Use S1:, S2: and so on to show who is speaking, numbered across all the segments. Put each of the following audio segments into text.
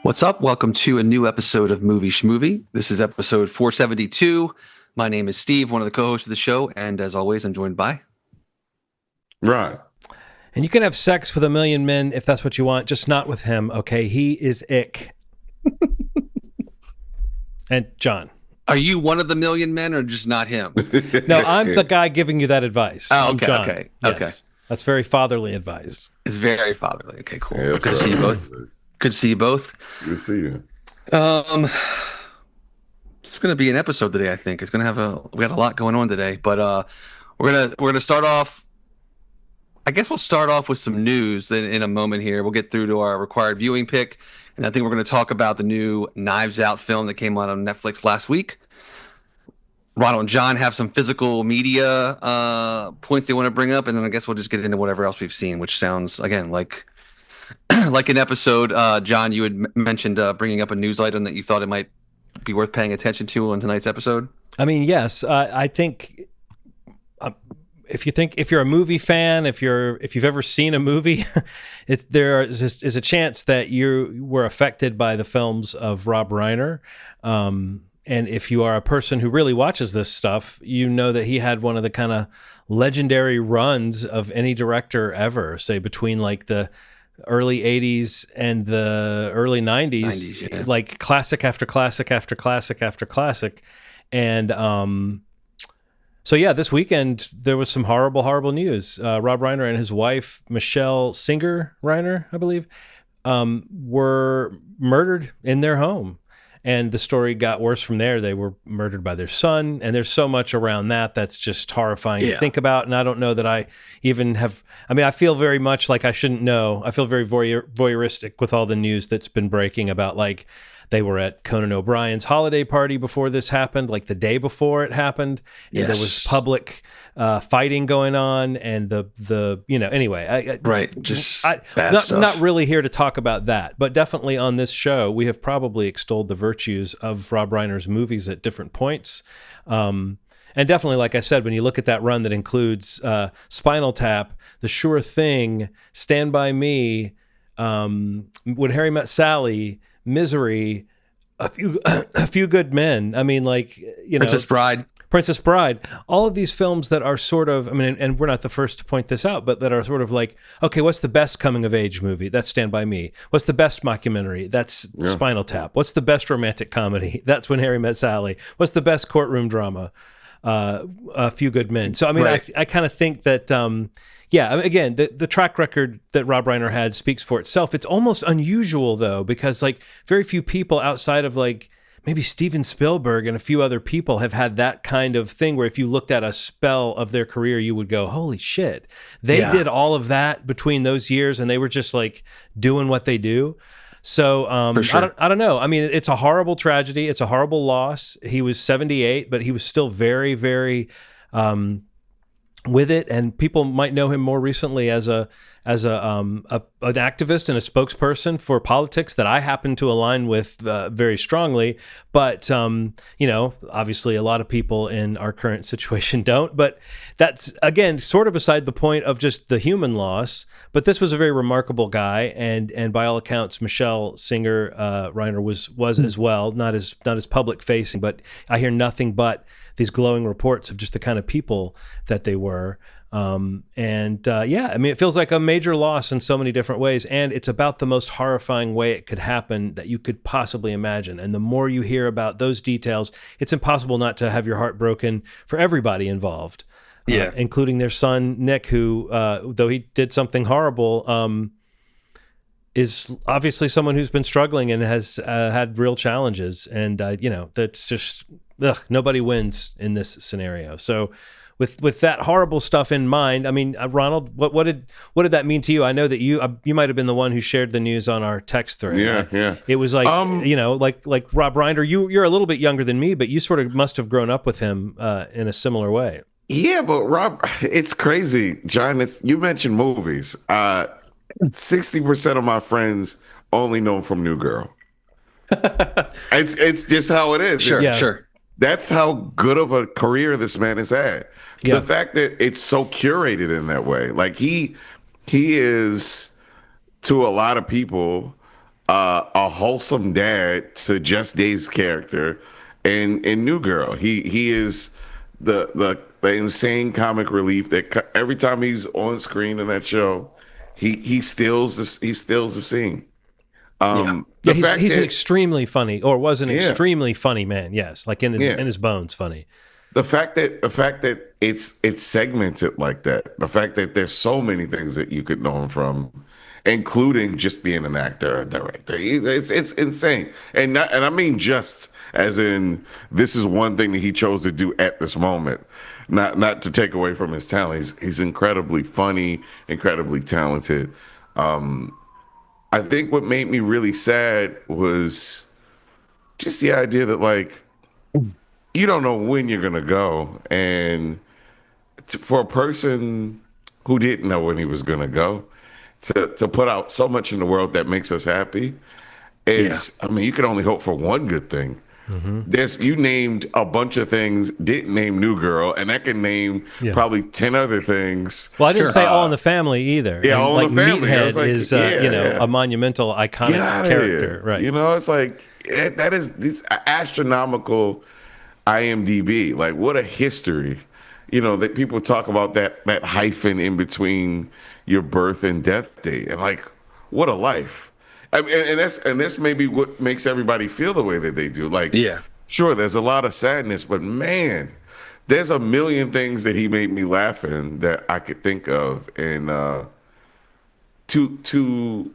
S1: What's up? Welcome to a new episode of Movie Schmovie. This is episode 472. My name is Steve, one of the co-hosts of the show, and as always, I'm joined by
S2: Right.
S3: And you can have sex with a million men if that's what you want, just not with him, okay? He is ick. And John.
S1: Are you one of the million men or just not him?
S3: No, I'm the guy giving you that advice.
S1: Oh,
S3: I'm
S1: okay,
S3: John.
S1: okay,
S3: Yes.
S1: okay.
S3: That's very fatherly advice.
S1: It's very fatherly. Okay, cool.
S2: Yeah,
S1: Good to see you both. Good to see you both.
S2: Good to see you.
S1: It's going to be an episode today, I think. We got a lot going on today, but we're gonna start off. I guess we'll start off with some news in a moment here. We'll get through to our required viewing pick, and I think we're going to talk about the new Knives Out film that came out on Netflix last week. Ronald and John have some physical media points they want to bring up, and then I guess we'll just get into whatever else we've seen, which sounds, again, like like an episode. John, you had mentioned bringing up a news item that you thought it might be worth paying attention to on tonight's episode.
S3: I mean, yes, I think if you're a movie fan, if you've ever seen a movie, there is a chance that you were affected by the films of Rob Reiner. And if you are a person who really watches this stuff, you know that he had one of the kind of legendary runs of any director ever, say between like the early 80s and the early 90s,
S1: yeah.
S3: Like classic after classic after classic after classic. And so yeah, this weekend there was some horrible news. Rob Reiner and his wife, Michelle Singer Reiner, I believe, were murdered in their home. And the story got worse from there. They were murdered by their son. And there's so much around that's just horrifying to think about. And I don't know that I even have, I feel very much like I shouldn't know. I feel very voyeuristic with all the news that's been breaking about, like, they were at Conan O'Brien's holiday party before this happened, like the day before it happened.
S1: Yes.
S3: There was public fighting going on, and anyway.
S1: Right, just
S3: not
S1: stuff.
S3: really here to talk about that, but definitely on this show, we have probably extolled the virtues of Rob Reiner's movies at different points. And definitely, like I said, when you look at that run that includes Spinal Tap, The Sure Thing, Stand By Me, When Harry Met Sally, Misery, a few Good Men. I mean, like, Princess Bride, all of these films that are sort of, and we're not the first to point this out, but that are sort of like, okay, what's the best coming of age movie? That's Stand By Me. What's the best mockumentary? That's Spinal Tap. What's the best romantic comedy? That's When Harry Met Sally. What's the best courtroom drama? A Few Good Men. So,
S1: Right.
S3: I kind of think that, again, the track record that Rob Reiner had speaks for itself. It's almost unusual, though, because, like, very few people outside of, like, maybe Steven Spielberg and a few other people have had that kind of thing where if you looked at a spell of their career, you would go, holy shit. They did all of that between those years, and they were just, like, doing what they do. So
S1: For sure.
S3: I don't know. I mean, it's a horrible tragedy. It's a horrible loss. He was 78, but he was still very, very with it, and people might know him more recently as an activist and a spokesperson for politics that I happen to align with very strongly. But obviously, a lot of people in our current situation don't. But that's, again, sort of beside the point of just the human loss. But this was a very remarkable guy, and by all accounts, Michelle Singer Reiner was as well, not as public facing, but I hear nothing but these glowing reports of just the kind of people that they were. It feels like a major loss in so many different ways, and it's about the most horrifying way it could happen that you could possibly imagine. And the more you hear about those details, it's impossible not to have your heart broken for everybody involved, including their son, Nick, who, though he did something horrible, is obviously someone who's been struggling and has had real challenges. And, that's just, nobody wins in this scenario. So with that horrible stuff in mind, Ronald, what did that mean to you? I know that you might have been the one who shared the news on our text thread.
S2: Yeah.
S3: It was like, like Rob Reiner, you're a little bit younger than me, but you sort of must have grown up with him in a similar way.
S2: Yeah, but Rob, it's crazy, John. You mentioned movies. 60% of my friends only know him from New Girl. It's just how it is.
S1: Sure.
S2: That's how good of a career this man has had.
S3: Yeah.
S2: The fact that it's so curated in that way, like he is, to a lot of people, a wholesome dad to Just Dave's character in New Girl. He is the insane comic relief that every time he's on screen in that show, he steals the scene.
S1: Yeah.
S3: Yeah,
S2: The fact
S3: he's an
S2: that
S3: extremely funny, or was an
S2: yeah
S3: extremely funny man. Yes, like
S2: yeah
S3: in his bones, funny.
S2: the fact that it's segmented like that, the fact that there's so many things that you could know him from, including just being an actor or director. It's insane, and I mean just as in this is one thing that he chose to do at this moment, not to take away from his talent. He's incredibly funny, incredibly talented. Um, I think what made me really sad was just the idea that like you don't know when you're gonna go, and for a person who didn't know when he was gonna go, to put out so much in the world that makes us happy
S1: Yeah.
S2: is, I mean, you can only hope for one good thing.
S3: Hmm.
S2: You named a bunch of things, didn't name New Girl, and I can name
S3: Yeah.
S2: probably 10 other things.
S3: Well, I didn't
S1: Sure.
S3: say All in the Family either.
S2: Yeah,
S3: And,
S2: All in
S3: like
S2: the Family. I was
S3: Meathead
S2: like,
S3: is
S2: yeah, yeah.
S3: a monumental,
S2: Get
S3: iconic
S2: out of
S3: character,
S2: here.
S3: right?
S2: You know, it's like that is this astronomical IMDb. Like, what a history. You know, that people talk about that hyphen in between your birth and death date, and like, what a life. I mean, and that's maybe what makes everybody feel the way that they do. Like,
S1: Yeah.
S2: sure, there's a lot of sadness, but man, there's a million things that he made me laugh in that I could think of, and to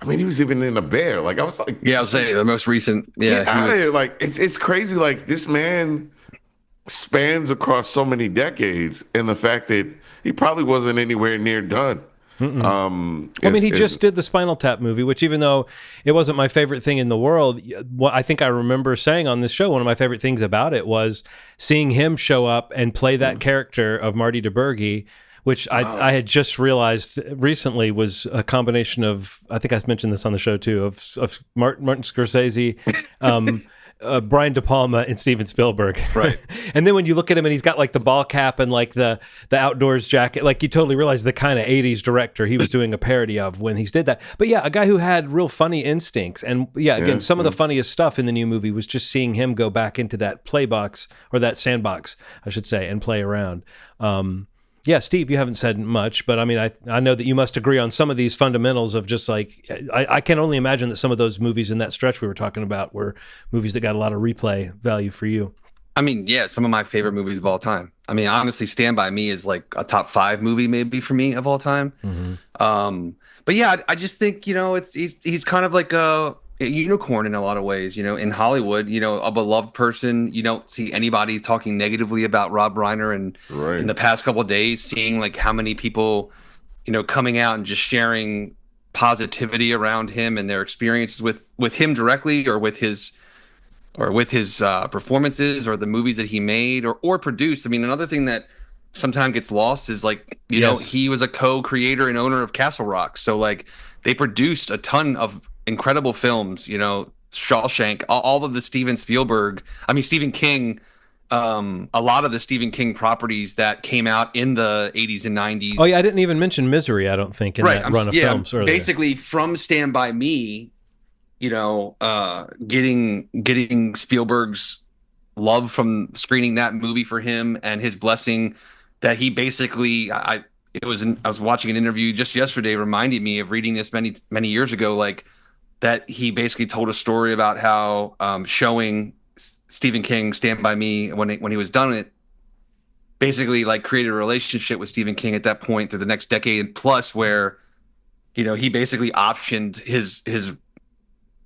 S2: I mean, he was even in a bear. Like I was like,
S1: Yeah, I was saying the most recent.
S2: get
S1: Yeah, he
S2: out of
S1: was.
S2: here! Like it's crazy. Like this man spans across so many decades, and the fact that he probably wasn't anywhere near done.
S3: I mean, he just did the Spinal Tap movie, which even though it wasn't my favorite thing in the world, what I think I remember saying on this show, one of my favorite things about it was seeing him show up and play that character of Marty DeBurgi, which I had just realized recently was a combination of, I think I mentioned this on the show too, of Martin Scorsese, Brian De Palma and Steven Spielberg.
S1: Right.
S3: And then when you look at him and he's got like the ball cap and like the outdoors jacket, like you totally realize the kind of 80s director he was doing a parody of when he did that. But yeah, a guy who had real funny instincts. And yeah, again, some of the funniest stuff in the new movie was just seeing him go back into that play box, or that sandbox, I should say, and play around. Yeah, Steve, you haven't said much, but I mean, I know that you must agree on some of these fundamentals of just like, I can only imagine that some of those movies in that stretch we were talking about were movies that got a lot of replay value for you.
S1: I mean, yeah, some of my favorite movies of all time. I mean, honestly, Stand By Me is like a top 5 movie maybe for me of all time. But yeah, I just think, he's kind of like a unicorn in a lot of ways. In Hollywood, a beloved person. You don't see anybody talking negatively about Rob Reiner, and
S2: Right.
S1: in the past couple of days, seeing like how many people, coming out and just sharing positivity around him and their experiences with him directly, or with his performances, or the movies that he made or produced. I mean, another thing that sometimes gets lost is like,
S3: Yes.
S1: he was a co-creator and owner of Castle Rock. So like they produced a ton of incredible films, Shawshank, all of the Stephen King, a lot of the Stephen King properties that came out in the 80s and 90s.
S3: Oh yeah, I didn't even mention Misery, I don't think, in that run of films earlier.
S1: Basically from Stand By Me, getting Spielberg's love from screening that movie for him, and his blessing that he basically, I was watching an interview just yesterday reminding me of reading this many years ago, like that he basically told a story about how showing Stephen King Stand By Me when he was done it, basically like created a relationship with Stephen King at that point through the next decade plus, where he basically optioned his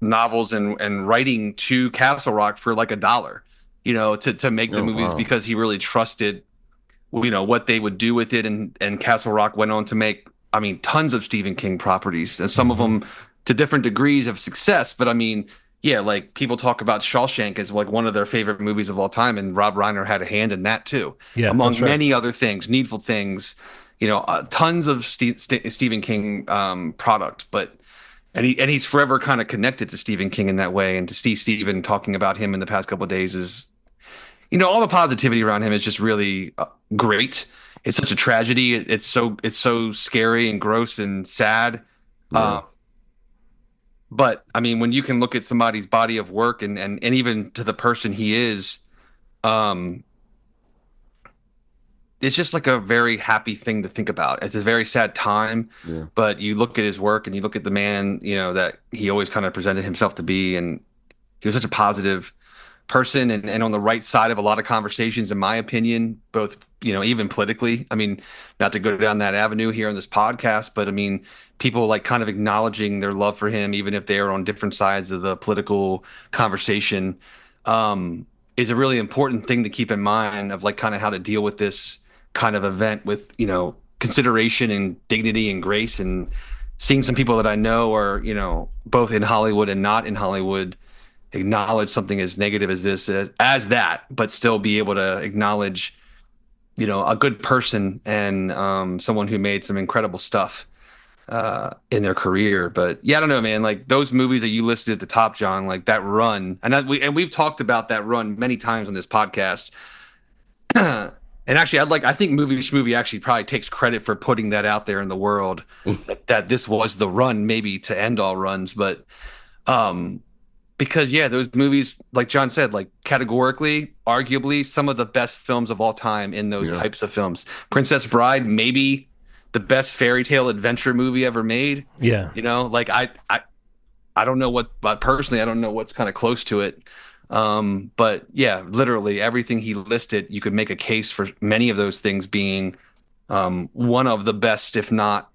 S1: novels and writing to Castle Rock for like $1, to make the movies,
S2: wow.
S1: because he really trusted, what they would do with it. And Castle Rock went on to make, I mean, tons of Stephen King properties, and some of them to different degrees of success. But I mean, yeah, like people talk about Shawshank as like one of their favorite movies of all time, and Rob Reiner had a hand in that too,
S3: Yeah,
S1: among
S3: that's right.
S1: many other things, Needful Things, tons of Stephen King product. But and he's forever kind of connected to Stephen King in that way, and to see Stephen talking about him in the past couple of days is, all the positivity around him is just really great. It's such a tragedy. It's so scary and gross and sad. But I mean, when you can look at somebody's body of work and even to the person he is, um, it's just like a very happy thing to think about. It's a very sad time,
S2: Yeah.
S1: but you look at his work and you look at the man, that he always kind of presented himself to be, and he was such a positive person and on the right side of a lot of conversations, in my opinion, both, even politically. I mean, not to go down that avenue here on this podcast, but I mean, people like kind of acknowledging their love for him, even if they are on different sides of the political conversation, is a really important thing to keep in mind of like kind of how to deal with this kind of event with, consideration and dignity and grace. And seeing some people that I know are, both in Hollywood and not in Hollywood acknowledge something as negative as this as that, but still be able to acknowledge, a good person and someone who made some incredible stuff in their career. But yeah, I don't know, man. Like those movies that you listed at the top, John, like that run, we've talked about that run many times on this podcast. And actually, I think Schmovie actually probably takes credit for putting that out there in the world that this was the run, maybe to end all runs, but because yeah, those movies, like John said, like categorically, arguably some of the best films of all time in those types of films. Princess Bride, maybe the best fairy tale adventure movie ever made.
S3: Yeah.
S1: Like I don't know but personally, I don't know what's kind of close to it. But yeah, literally everything he listed, you could make a case for many of those things being one of the best, if not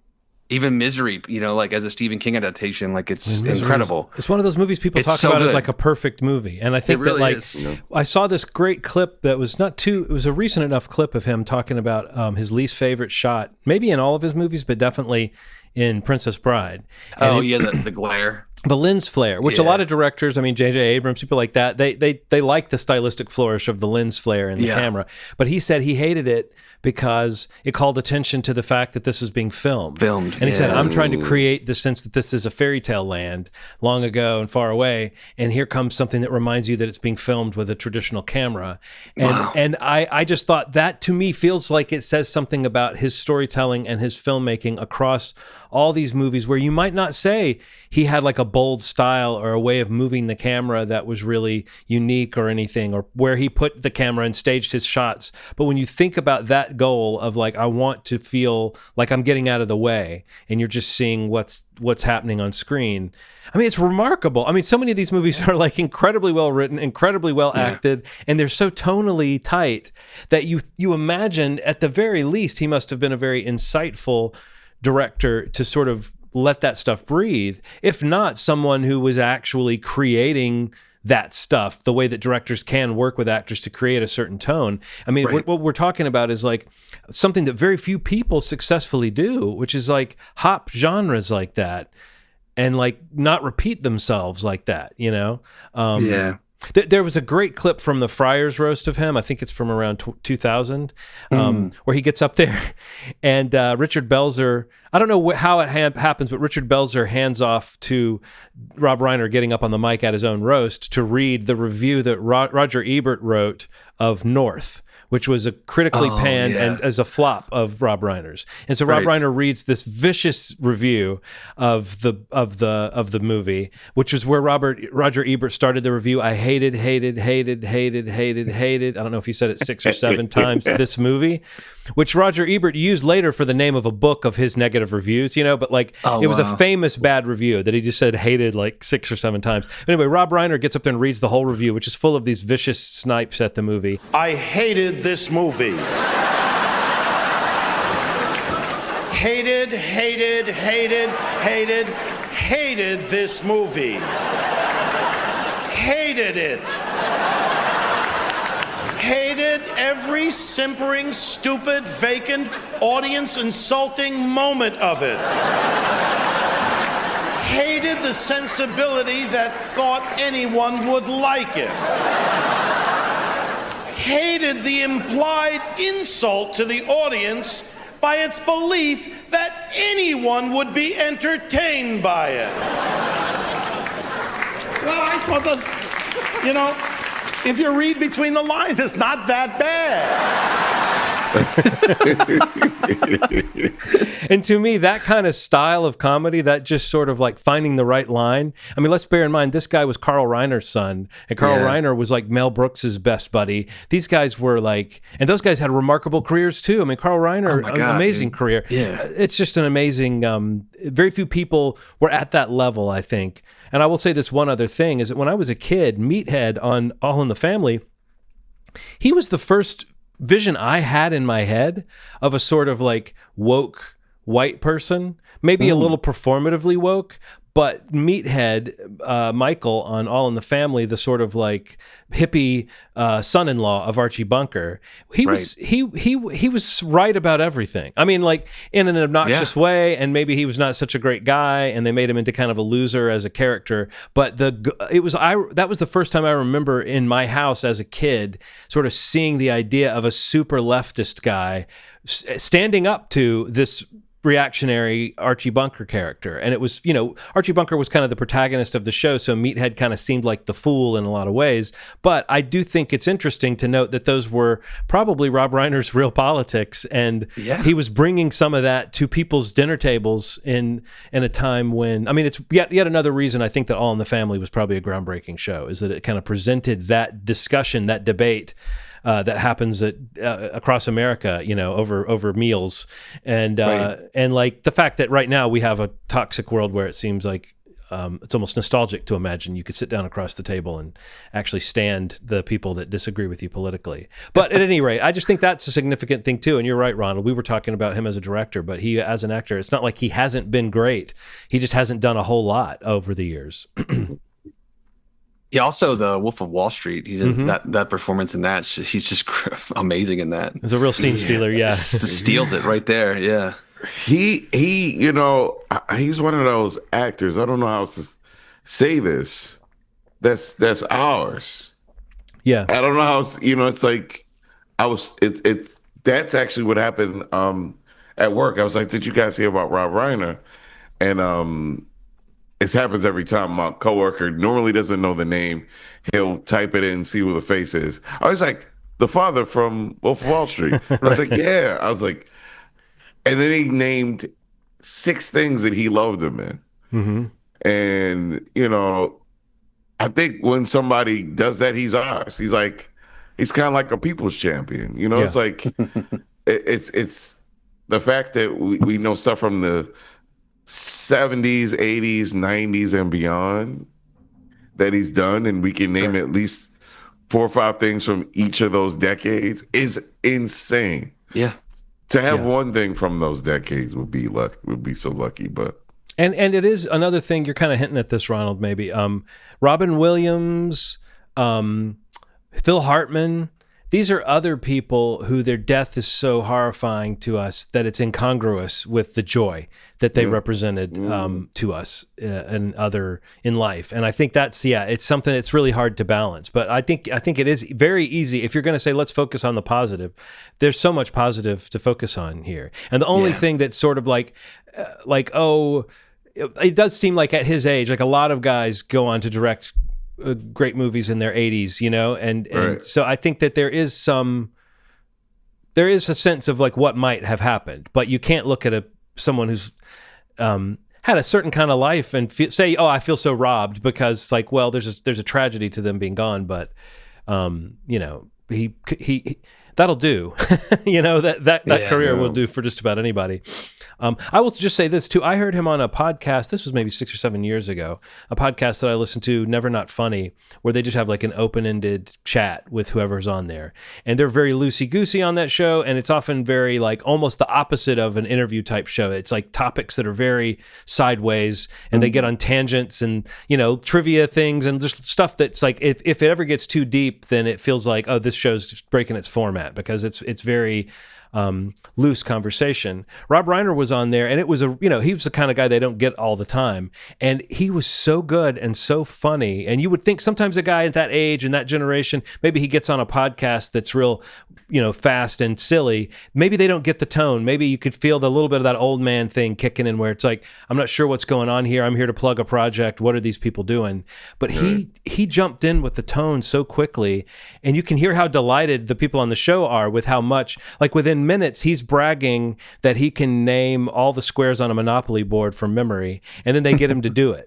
S1: even Misery, like as a Stephen King adaptation, like it's incredible.
S3: It's one of those movies people talk about as like a perfect movie. And I think
S1: it really
S3: that like,
S1: is.
S3: I saw this great clip that was it was a recent enough clip of him talking about his least favorite shot, maybe in all of his movies, but definitely in Princess Bride.
S1: And the glare.
S3: The lens flare, which a lot of directors, I mean, J.J. Abrams, people like that, they like the stylistic flourish of the lens flare in the camera. But he said he hated it because it called attention to the fact that this was being filmed. And he said, I'm trying to create the sense that this is a fairy tale land long ago and far away, and here comes something that reminds you that it's being filmed with a traditional camera. And I just thought that, to me, feels like it says something about his storytelling and his filmmaking across all these movies, where you might not say he had like a bold style or a way of moving the camera that was really unique or anything, or where he put the camera and staged his shots. But when you think about that goal of like, I want to feel like I'm getting out of the way and you're just seeing what's happening on screen. I mean, it's remarkable. I mean, so many of these movies are like incredibly well written, incredibly well acted, and they're so tonally tight that you imagine at the very least he must have been a very insightful director to sort of let that stuff breathe, if not someone who was actually creating that stuff the way that directors can work with actors to create a certain tone. I mean, what we're talking about is like something that very few people successfully do, which is like hop genres like that and like not repeat themselves like that, There was a great clip from the Friars roast of him. I think it's from around 2000, where he gets up there and Richard Belzer, I don't know how it happens, but Richard Belzer hands off to Rob Reiner getting up on the mic at his own roast to read the review that Roger Ebert wrote of North, which was a critically panned and as a flop of Rob Reiner's. And so Rob Reiner reads this vicious review of the movie, which is where Roger Ebert started the review. I hated. I don't know if he said it 6 or 7 times, this movie, which Roger Ebert used later for the name of a book of his negative reviews, but like it was a famous bad review that he just said hated like 6 or 7 times. But anyway, Rob Reiner gets up there and reads the whole review, which is full of these vicious snipes at the movie.
S4: I hated this movie. Hated this movie. Hated it. Hated every simpering, stupid, vacant, audience-insulting moment of it. Hated the sensibility that thought anyone would like it. Hated the implied insult to the audience by its belief that anyone would be entertained by it. Well, I thought this, if you read between the lines, it's not that bad.
S3: And to me, that kind of style of comedy, that just sort of like finding the right line. I mean, let's bear in mind, this guy was Carl Reiner's son, and Carl Reiner was like Mel Brooks's best buddy. These guys were like, and those guys had remarkable careers too. I mean, Carl Reiner, amazing career.
S1: Yeah.
S3: It's just an amazing, very few people were at that level, I think. And I will say this one other thing is that when I was a kid, Meathead on All in the Family, he was the first vision I had in my head of a sort of like woke white person, maybe a little performatively woke, but Meathead, Michael on All in the Family, the sort of like hippie son-in-law of Archie Bunker, he was right about everything. I mean, like in an obnoxious way, and maybe he was not such a great guy, and they made him into kind of a loser as a character. But that was the first time I remember in my house as a kid, sort of seeing the idea of a super leftist guy standing up to this reactionary Archie Bunker character. And it was, Archie Bunker was kind of the protagonist of the show, so Meathead kind of seemed like the fool in a lot of ways. But I do think it's interesting to note that those were probably Rob Reiner's real politics, and he was bringing some of that to people's dinner tables in a time when, I mean, it's yet another reason I think that All in the Family was probably a groundbreaking show, is that it kind of presented that discussion, that debate that happens across America, over meals, and like the fact that right now we have a toxic world where it seems like it's almost nostalgic to imagine you could sit down across the table and actually stand the people that disagree with you politically. But at any rate, I just think that's a significant thing too. And you're right, Ronald. We were talking about him as a director, but he as an actor, it's not like he hasn't been great. He just hasn't done a whole lot over the years.
S1: Yeah, also the Wolf of Wall Street. He's in that performance in that. He's just amazing in that.
S3: It's a real scene stealer. Yeah,
S1: steals it right there. Yeah,
S2: he, he's one of those actors. I don't know how to say this. That's ours.
S3: Yeah,
S2: I don't know how. It's like that's actually what happened at work. I was like, "Did you guys hear about Rob Reiner?" And it happens every time. My coworker normally doesn't know the name. He'll type it in and see who the face is. I was like, the father from Wolf of Wall Street. I was like, yeah. I was like, and then he named 6 things that he loved him in. Mm-hmm. And, I think when somebody does that, he's ours. He's kind of like a people's champion. It's like, it's the fact that we know stuff from the 70s, 80s, 90s, and beyond that he's done, and we can name at least 4 or 5 things from each of those decades is insane.
S1: Yeah.
S2: To have one thing from those decades would be so lucky, but
S3: and it is another thing. You're kind of hinting at this, Ronald, maybe. Robin Williams, Phil Hartman. These are other people who their death is so horrifying to us that it's incongruous with the joy that they represented to us in life. And I think that's, it's something that's really hard to balance. But I think it is very easy. If you're going to say, let's focus on the positive, there's so much positive to focus on here. And the only thing that's sort of like, it does seem like at his age, like a lot of guys go on to direct great movies in their 80s, and so I think that there is a sense of like what might have happened, but you can't look at someone who's had a certain kind of life and say, oh, I feel so robbed, because like, well, there's a tragedy to them being gone, but he that'll do. That career will do for just about anybody. I will just say this too. I heard him on a podcast. This was maybe 6 or 7 years ago. A podcast that I listened to, Never Not Funny, where they just have like an open-ended chat with whoever's on there, and they're very loosey-goosey on that show. And it's often very like almost the opposite of an interview type show. It's like topics that are very sideways, and they get on tangents and trivia things and just stuff that's like if it ever gets too deep, then it feels like, oh, this show's just breaking its format, because it's very loose conversation. Rob Reiner was on there, and it was he was the kind of guy they don't get all the time, and he was so good and so funny. And you would think sometimes a guy at that age and that generation, maybe he gets on a podcast that's real fast and silly, maybe they don't get the tone. Maybe you could feel the little bit of that old man thing kicking in, where it's like, I'm not sure what's going on here. I'm here to plug a project. What are these people doing? But he jumped in with the tone so quickly, and you can hear how delighted the people on the show are with how much, like within within minutes, he's bragging that he can name all the squares on a Monopoly board from memory, and then they get him to do it.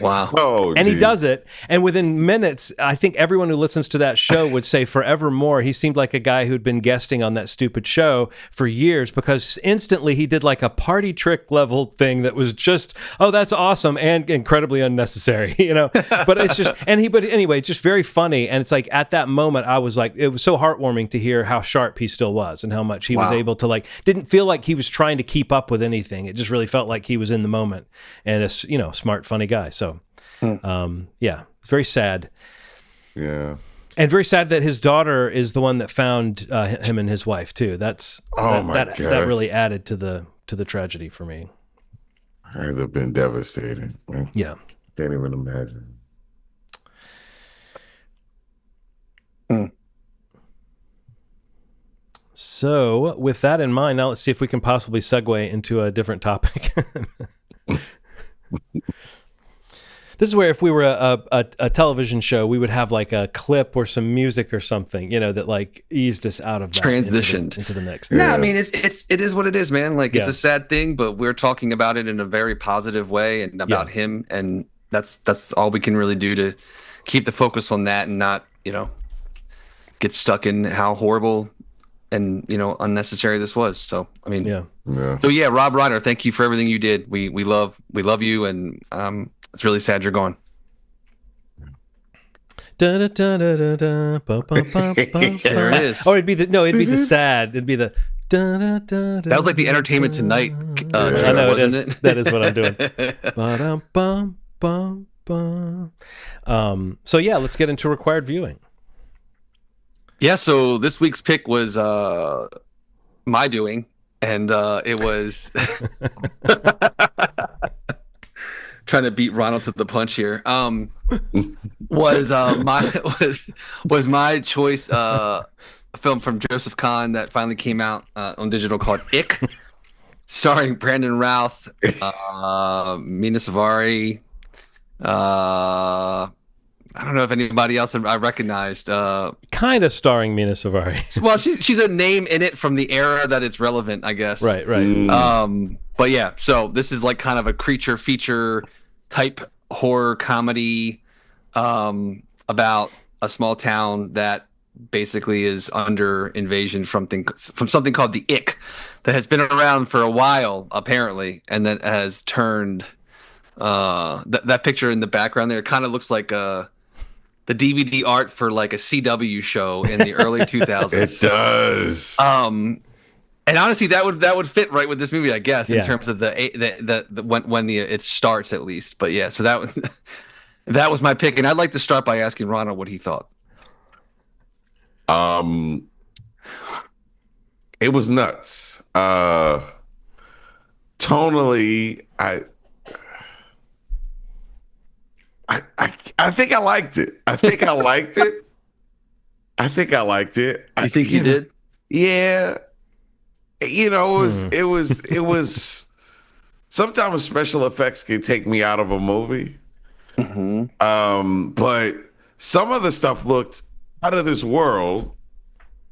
S1: Wow.
S2: Oh,
S3: And he
S2: geez.
S3: does it. And within minutes, I think everyone who listens to that show would say forevermore, he seemed like a guy who'd been guesting on that stupid show for years, because instantly he did like a party trick level thing that was just, oh, that's awesome and incredibly unnecessary, you know? But it's just, but anyway, it's just very funny. And it's like at that moment, I was like, it was so heartwarming to hear how sharp he still was and how much he was able to didn't feel like he was trying to keep up with anything. It just really felt like he was in the moment and a, smart, funny guy. So, it's very sad.
S2: Yeah.
S3: And very sad that his daughter is the one that found him and his wife too. That really added to the tragedy for me.
S2: It would have been devastating. Man.
S3: Yeah.
S2: Can't even imagine.
S3: So with that in mind, now let's see if we can possibly segue into a different topic. This is where if we were a television show, we would have like a clip or some music or something, that like eased us out of that
S1: Transitioned
S3: into the next
S1: thing.
S3: thing.
S1: No, I mean it is what it is, man. Like it's a sad thing, but we're talking about it in a very positive way and about him, and that's all we can really do to keep the focus on that and not, get stuck in how horrible and unnecessary this was. So I mean, So Rob Reiner, thank you for everything you did. We love you, and it's really sad you're gone.
S3: There it is. Oh, it'd be the sad. It'd be the.
S1: That was like the Entertainment Tonight.
S3: I know it is. That is what I'm doing. So let's get into required viewing.
S1: Yeah. So this week's pick was my doing, and it was. Trying to beat Ronald to the punch here. Was my choice a film from Joseph Kahn that finally came out on digital called Ick, starring Brandon Routh, Mina Savari. I don't know if anybody else I recognized.
S3: Kind of starring Mina Savari.
S1: Well, she's a name in it from the era that it's relevant, I guess.
S3: Right.
S1: But yeah, so this is like kind of a creature feature type horror comedy about a small town that basically is under invasion from something called the Ick that has been around for a while apparently, and that has turned that picture in the background there kind of looks like the DVD art for like a CW show in the early 2000s.
S2: It does.
S1: And honestly, that would fit right with this movie, I guess, in terms of the when it starts at least. But yeah, so that was my pick, and I'd like to start by asking Ronald what he thought.
S2: It was nuts. Tonally, I think I liked it. I think I liked it.
S1: You think you did?
S2: Yeah. It was sometimes special effects can take me out of a movie. But some of the stuff looked out of this world,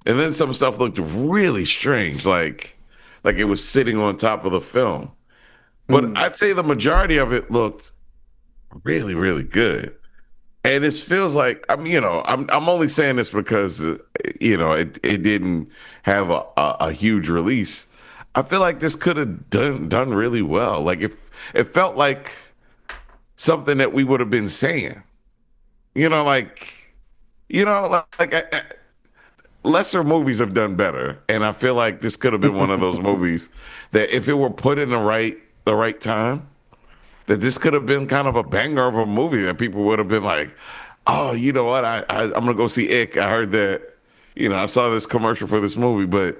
S2: and then some stuff looked really strange, like it was sitting on top of the film. But I'd say the majority of it looked really, really good. And it feels like I'm only saying this because it didn't have a huge release. I feel like this could have done really well. Like if it felt like something that we would have been saying, lesser movies have done better, and I feel like this could have been one of those movies that if it were put in the right time, that this could have been kind of a banger of a movie that people would have been like, oh, you know what? I'm going to go see Ick. I heard that, I saw this commercial for this movie, but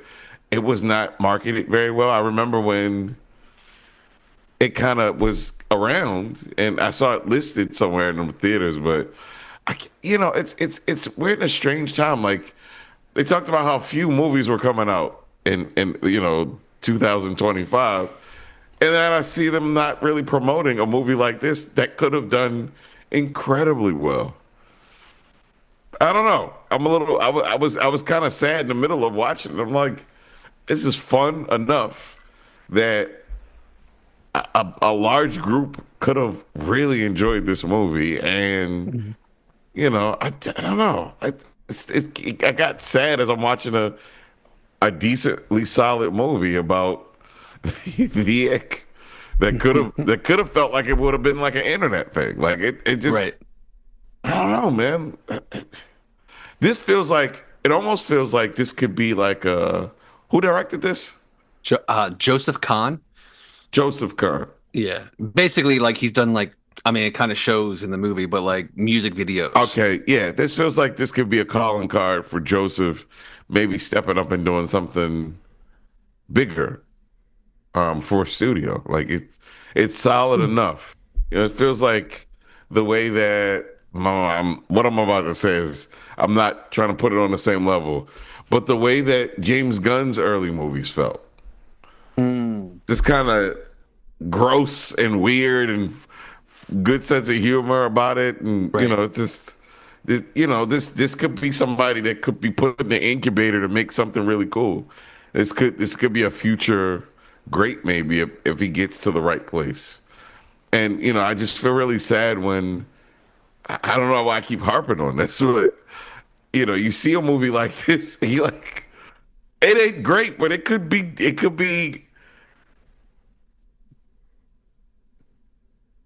S2: it was not marketed very well. I remember when it kind of was around and I saw it listed somewhere in the theaters, but we're in a strange time. Like they talked about how few movies were coming out in 2025. And then I see them not really promoting a movie like this that could have done incredibly well. I don't know. I was kind of sad in the middle of watching it. I'm like, fun enough that a large group could have really enjoyed this movie. And I don't know. I got sad as I'm watching a decently solid movie about the ick that could have felt like it would have been like an internet thing. Like it just
S1: Right.
S2: I don't know, man. It almost feels like this could be like who directed this?
S1: Joseph Kahn.
S2: Joseph Kahn.
S1: Yeah. Basically, like he's done like, I mean, it kind of shows in the movie, but like music videos.
S2: Okay, yeah, this feels like this could be a calling card for Joseph, maybe stepping up and doing something bigger for a studio. Like it's solid enough. It feels like the way that what I'm about to say is I'm not trying to put it on the same level, but the way that James Gunn's early movies felt, just kind of gross and weird and good sense of humor about it, and
S1: Right.
S2: it's just this could be somebody that could be put in the incubator to make something really cool. This could be a future great, maybe, if he gets to the right place. And I just feel really sad when I don't know why I keep harping on this, but you see a movie like this, and you like it ain't great, but it could be.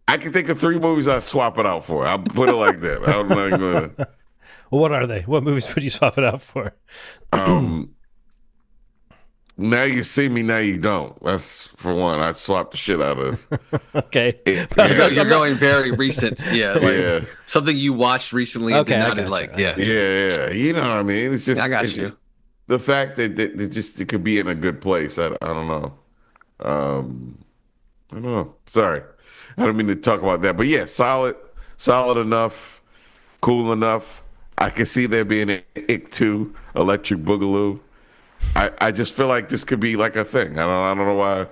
S2: I can think of 3 movies I'd swap it out for. I'll put it like that. I'm not gonna.
S3: Well, what are they? What movies would you swap it out for?
S2: Now you see me, now you don't. That's for one. I'd swap the shit out of
S3: Okay.
S2: it.
S1: You're going very recent. Yeah. Like
S2: Yeah.
S1: something you watched recently and
S3: Okay,
S1: did
S3: I
S1: not
S3: gotcha.
S1: like. Yeah.
S2: Yeah, you know what I mean. It's just
S1: I got
S2: it's
S1: you.
S2: just the fact that it could be in a good place. I don't know. I don't know. Sorry, I don't mean to talk about that, but yeah, solid enough, cool enough. I can see there being an Ick 2, Electric Boogaloo. I just feel like this could be like a thing. I don't know why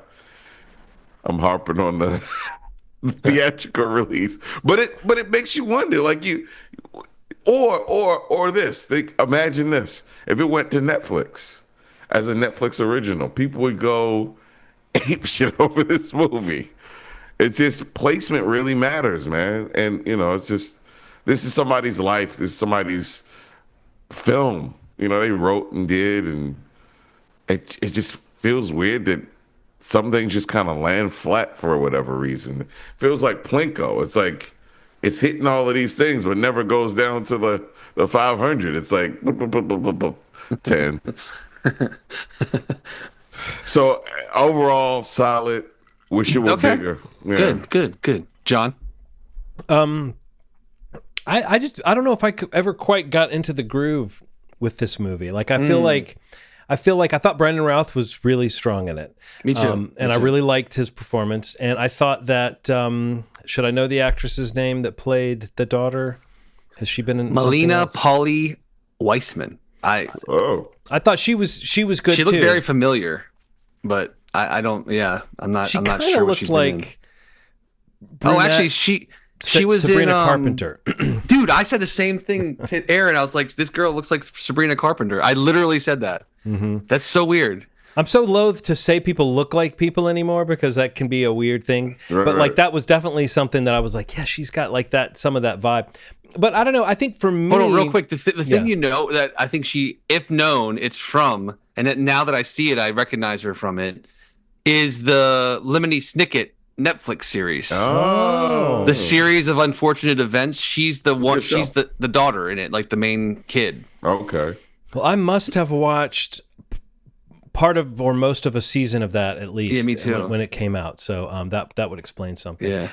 S2: I'm harping on the theatrical release, but it makes you wonder, like or this. Imagine this: if it went to Netflix as a Netflix original, people would go ape shit over this movie. It's just placement really matters, man. And it's just this is somebody's life. This is somebody's film. They wrote and did, and it just feels weird that some things just kind of land flat for whatever reason. It feels like Plinko. It's like it's hitting all of these things, but never goes down to the 500. It's like 10. So overall, solid. Wish it were
S1: Okay.
S2: bigger. Yeah.
S1: Good. John.
S3: I don't know if I could ever quite got into the groove with this movie. Like I feel like I thought Brandon Routh was really strong in it.
S1: Me too.
S3: And I really liked his performance. And I thought that should I know the actress's name that played the daughter? Has she been in something
S1: Melina
S3: else?
S1: Polly Weissman. I
S3: thought she was good
S1: She
S3: too.
S1: looked very familiar, but I don't. Yeah, I'm not.
S3: She
S1: I'm not
S3: kinda
S1: sure what
S3: looked
S1: she's
S3: like
S1: been in. Oh,
S3: brunette
S1: actually, she was
S3: Sabrina
S1: in
S3: Carpenter.
S1: Dude, I said the same thing to Aaron. I was like, "This girl looks like Sabrina Carpenter." I literally said that. Mm-hmm. That's so weird.
S3: I'm so loath to say people look like people anymore because that can be a weird thing.
S2: Right,
S3: but like
S2: right.
S3: that was definitely something that I was like, yeah, she's got like that, some of that vibe. But I don't know. I think for me,
S1: Hold on, real quick. The thing
S3: Yeah.
S1: that I think she, if known, it's from, and that now that I see it, I recognize her from it, is the Lemony Snicket Netflix series.
S2: Oh.
S1: The series of unfortunate events. She's the one.
S2: Good show.
S1: She's the daughter in it, like the main kid.
S2: Okay.
S3: Well, I must have watched part of or most of a season of that at least.
S1: Yeah, me too.
S3: When it came out, so that would explain something.
S1: Yeah.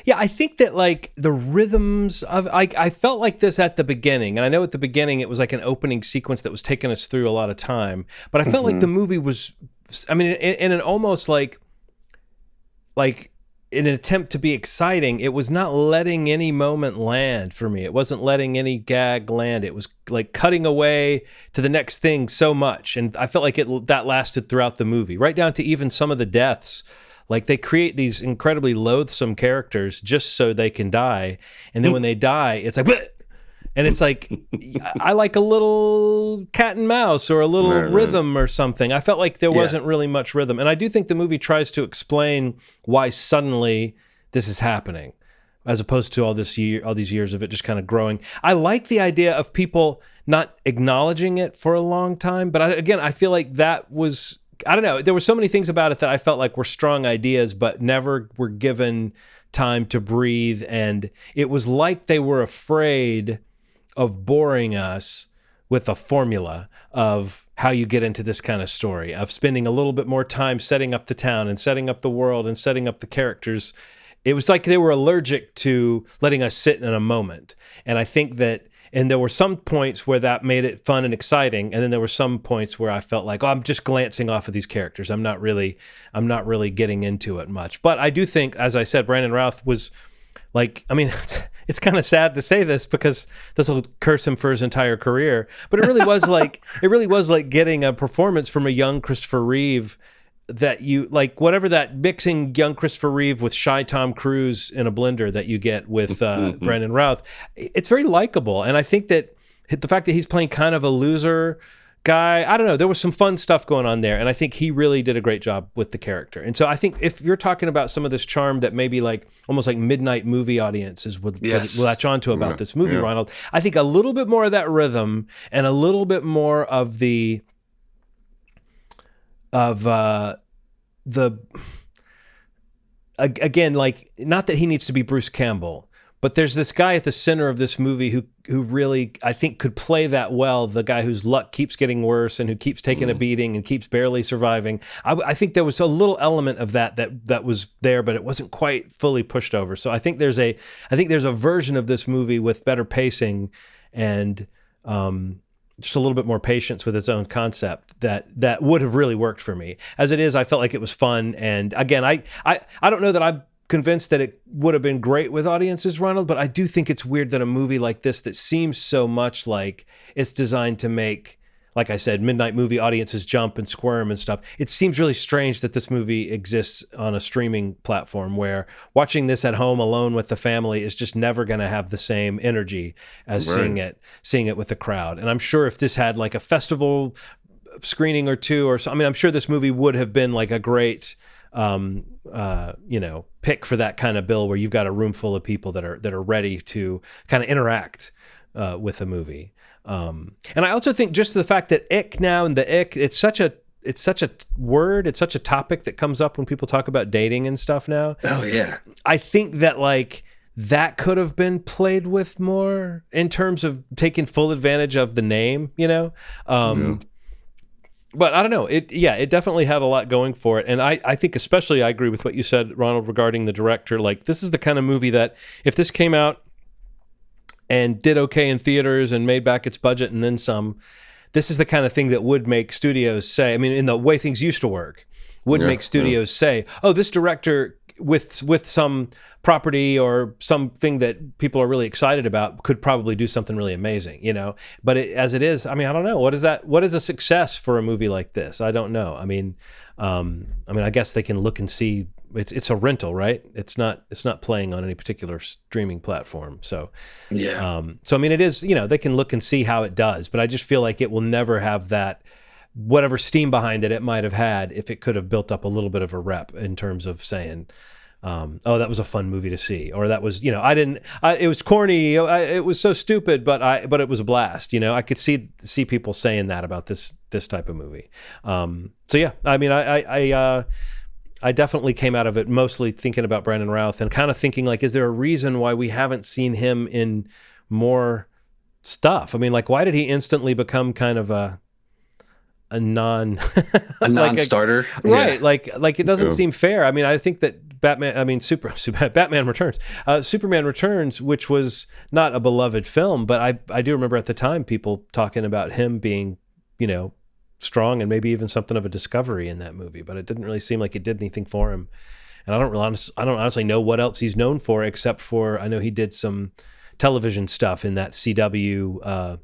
S3: Yeah, I think that like the rhythms of I felt like this at the beginning, and I know at the beginning it was like an opening sequence that was taking us through a lot of time, but I felt like the movie was, I mean, in an almost like in an attempt to be exciting, it was not letting any moment land for me. It wasn't letting any gag land. It was like cutting away to the next thing so much. And I felt like that lasted throughout the movie, right down to even some of the deaths. Like they create these incredibly loathsome characters just so they can die. And then when they die, it's like, bleh! And it's like, I like a little cat and mouse or a little rhythm or something. I felt like there wasn't really much rhythm. And I do think the movie tries to explain why suddenly this is happening, as opposed to all these years of it just kind of growing. I like the idea of people not acknowledging it for a long time. But I feel like that was, I don't know, there were so many things about it that I felt like were strong ideas, but never were given time to breathe. And it was like they were afraid of boring us with a formula of how you get into this kind of story, of spending a little bit more time setting up the town and setting up the world and setting up the characters. It was like they were allergic to letting us sit in a moment. And I think that, and there were some points where that made it fun and exciting. And then there were some points where I felt like, oh, I'm just glancing off of these characters. I'm not really getting into it much. But I do think, as I said, Brandon Routh was like, I mean, it's kind of sad to say this because this will curse him for his entire career, but it really was like getting a performance from a young Christopher Reeve that you like, whatever that mixing young Christopher Reeve with shy Tom Cruise in a blender that you get with Brandon Routh. It's very likable. And I think that the fact that he's playing kind of a loser guy, I don't know, there was some fun stuff going on there. And I think he really did a great job with the character. And so I think if you're talking about some of this charm that maybe like almost like midnight movie audiences would latch onto about this movie, Ronald, I think a little bit more of that rhythm and a little bit more of the again, like, not that he needs to be Bruce Campbell, but there's this guy at the center of this movie who really, I think, could play that well, the guy whose luck keeps getting worse and who keeps taking a beating and keeps barely surviving. I think there was a little element of that was there, but it wasn't quite fully pushed over. So I think there's a version of this movie with better pacing and just a little bit more patience with its own concept that would have really worked for me. As it is, I felt like it was fun. And again, I don't know that I'm convinced that it would have been great with audiences, Ronald, but I do think it's weird that a movie like this that seems so much like it's designed to make, like I said, midnight movie audiences jump and squirm and stuff. It seems really strange that this movie exists on a streaming platform where watching this at home alone with the family is just never going to have the same energy as seeing it with the crowd. And I'm sure if this had like a festival screening or two or so, I mean, I'm sure this movie would have been like a great pick for that kind of bill where you've got a room full of people that are ready to kind of interact with a movie. And I also think just the fact that ick now and the ick, it's such a word, it's such a topic that comes up when people talk about dating and stuff now. Oh yeah. I think that like that could have been played with more in terms of taking full advantage of the name, But I don't know. It definitely had a lot going for it. And I think especially I agree with what you said, Ronald, regarding the director. Like, this is the kind of movie that if this came out and did okay in theaters and made back its budget and then some, this is the kind of thing that would make studios say, I mean, in the way things used to work, would make studios say, oh, this director with some property or something that people are really excited about could probably do something really amazing, But as it is, I mean, I don't know. What is a success for a movie like this? I don't know. I mean, I guess they can look and see. It's a rental, right? It's not playing on any particular streaming platform. So yeah. So I mean, it is. They can look and see how it does, but I just feel like it will never have that. Whatever steam behind it might have had if it could have built up a little bit of a rep in terms of saying, oh, that was a fun movie to see, or that was, it was corny, it was so stupid, but it was a blast. I could see people saying that about this type of movie. So yeah, I mean, I definitely came out of it mostly thinking about Brandon Routh and kind of thinking like, is there a reason why we haven't seen him in more stuff? I mean, like, why did he instantly become kind of a non-starter, right? Yeah. Like it doesn't seem fair. I mean, I think that Batman Returns, Superman Returns, which was not a beloved film, but I do remember at the time people talking about him being, strong and maybe even something of a discovery in that movie. But it didn't really seem like it did anything for him. And I don't honestly know what else he's known for, except for I know he did some television stuff in that CW.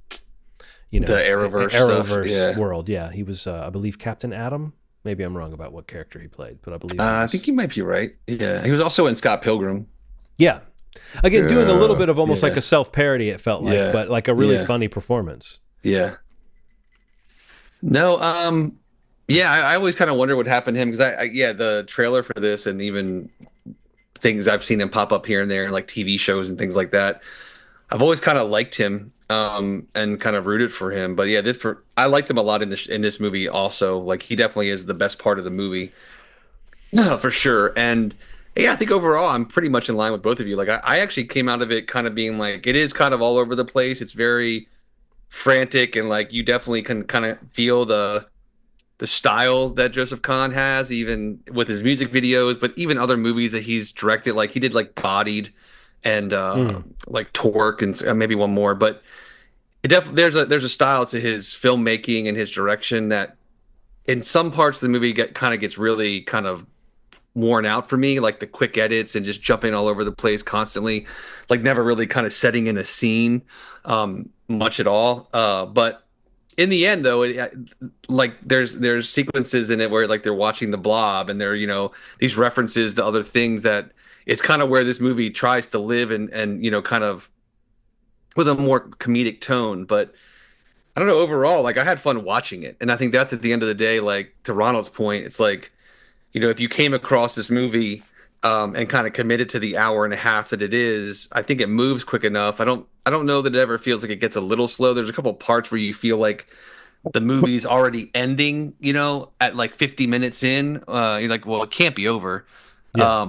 S3: The Arrowverse world. Yeah, he was, I believe, Captain Atom. Maybe I'm wrong about what character he played, but I believe.
S1: I think you might be right. Yeah, he was also in Scott Pilgrim.
S3: Yeah, Again, doing a little bit of almost like a self-parody, it felt like,
S1: Yeah.
S3: but like a really
S1: Yeah.
S3: funny performance.
S1: Yeah. No, yeah, I always kind of wonder what happened to him because yeah, the trailer for this and even things I've seen him pop up here and there, like TV shows and things like that. I've always kind of liked him, and kind of rooted for him. But yeah, I liked him a lot in this movie also. Like he definitely is the best part of the movie. No, for sure. And yeah, I think overall I'm pretty much in line with both of you. Like I actually came out of it kind of being like it is kind of all over the place. It's very frantic and like you definitely can kind of feel the style that Joseph Kahn has, even with his music videos, but even other movies that he's directed. Like he did like Bodied and like Torque and maybe one more. But there's a style to his filmmaking and his direction that in some parts of the movie gets really kind of worn out for me, like the quick edits and just jumping all over the place constantly, like never really kind of setting in a scene much at all. But in the end, though, like there's sequences in it where like they're watching The Blob and they're these references to other things that it's kind of where this movie tries to live and kind of with a more comedic tone. But I don't know, overall, like I had fun watching it, and I think that's at the end of the day, like to Ronald's point, it's like if you came across this movie and kind of committed to the hour and a half that it is, I think it moves quick enough. I don't know that it ever feels like it gets a little slow. There's a couple of parts where you feel like the movie's already ending, at like 50 minutes in. You're like, well, it can't be over.
S3: Yeah.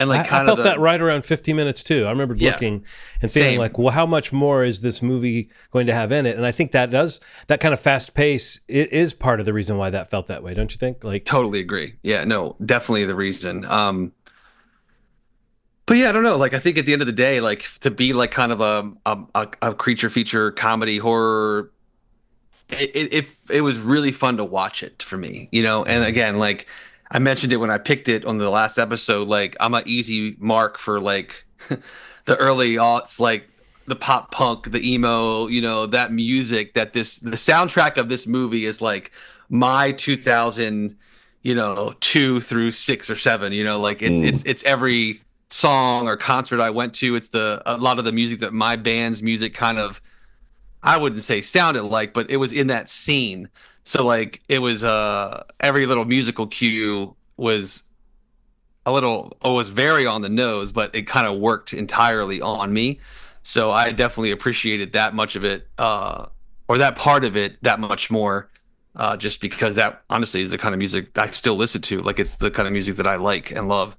S1: And like
S3: I felt that right around 50 minutes too. I remember looking and feeling
S1: same.
S3: like, well, how much more is this movie going to have in it? And I think that kind of fast pace, it is part of the reason why that felt that way. Don't you think? Like,
S1: totally agree. Yeah, no, definitely the reason. But yeah, I don't know. Like, I think at the end of the day, like to be like kind of a creature feature comedy horror, it was really fun to watch it for me, And again, like I mentioned it when I picked it on the last episode, like I'm an easy mark for like the early aughts, like the pop punk, the emo, that music the soundtrack of this movie is like my 2000, 2 through 6 or 7, like it's every song or concert I went to. It's a lot of the music that my band's music kind of, I wouldn't say sounded like, but it was in that scene. So like it was every little musical cue was was very on the nose, but it kind of worked entirely on me. So I definitely appreciated that much of it, or that part of it that much more, just because that honestly is the kind of music I still listen to. Like it's the kind of music that I like and love.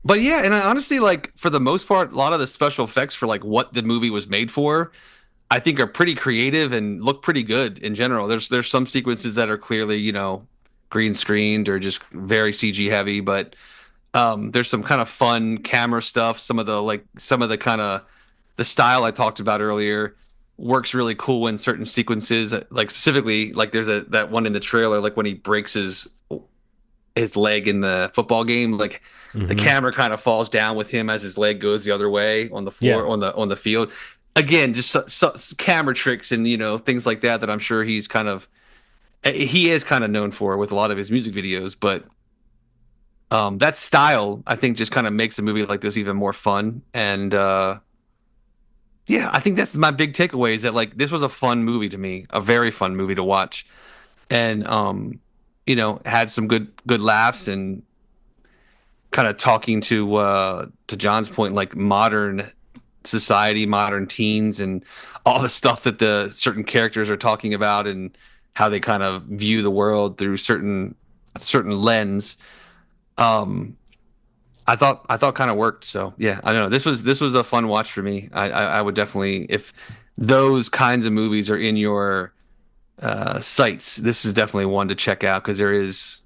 S1: But yeah, and I honestly, like for the most part, a lot of the special effects for like what the movie was made for, I think are pretty creative and look pretty good in general. There's some sequences that are clearly, green screened or just very CG heavy, but there's some kind of fun camera stuff. Some of the kind of the style I talked about earlier works really cool in certain sequences. Like specifically, like there's that one in the trailer, like when he breaks his leg in the football game, like the camera kind of falls down with him as his leg goes the other way on the floor, on the field. Again, just camera tricks and things like that I'm sure he is kind of known for with a lot of his music videos. But that style, I think, just kind of makes a movie like this even more fun. And yeah, I think that's my big takeaway, is that like this was a fun movie to me, a very fun movie to watch, and had some good laughs, and kind of talking to John's point, like modern society, modern teens, and all the stuff that the certain characters are talking about, and how they kind of view the world through certain lens. I thought kind of worked. So yeah, I don't know. This was a fun watch for me. I would definitely, if those kinds of movies are in your sites, this is definitely one to check out, because there's